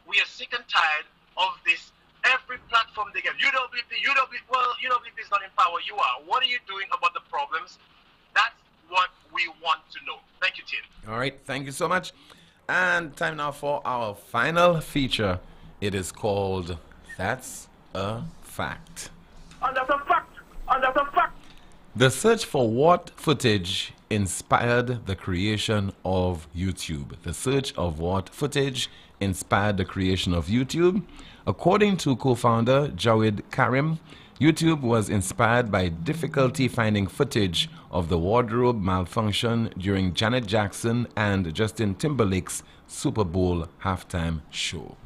We are sick and tired of this. Every platform they get, UWP, well, UWP is not in power, you are. What are you doing about the problems? That's what we want to know. Thank you, Tim. All right, thank you so much. And time now for our final feature. It is called That's a Fact. And that's a fact. And that's a fact. The search for what footage inspired the creation of YouTube. The search of what footage inspired the creation of YouTube. According to co-founder Jawed Karim, YouTube was inspired by difficulty finding footage of the wardrobe malfunction during Janet Jackson and Justin Timberlake's Super Bowl halftime show.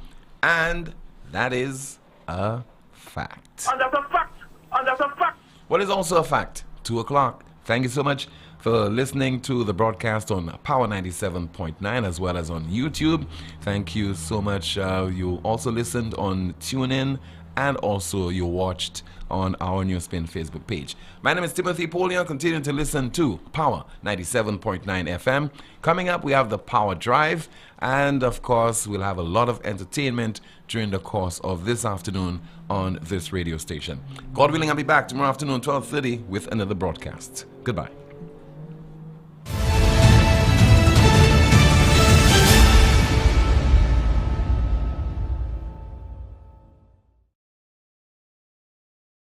And that is a fact. And that's a fact. And that's a fact. What is also a fact? 2 o'clock. Thank you so much for listening to the broadcast on Power 97.9 as well as on YouTube. Thank you so much. You also listened on TuneIn and also you watched on our NewsSpin Facebook page. My name is Timothy Poleon. Continue to listen to Power 97.9 FM. Coming up, we have the Power Drive, and of course, we'll have a lot of entertainment during the course of this afternoon on this radio station. God willing, I'll be back tomorrow afternoon, 12:30, with another broadcast. Goodbye.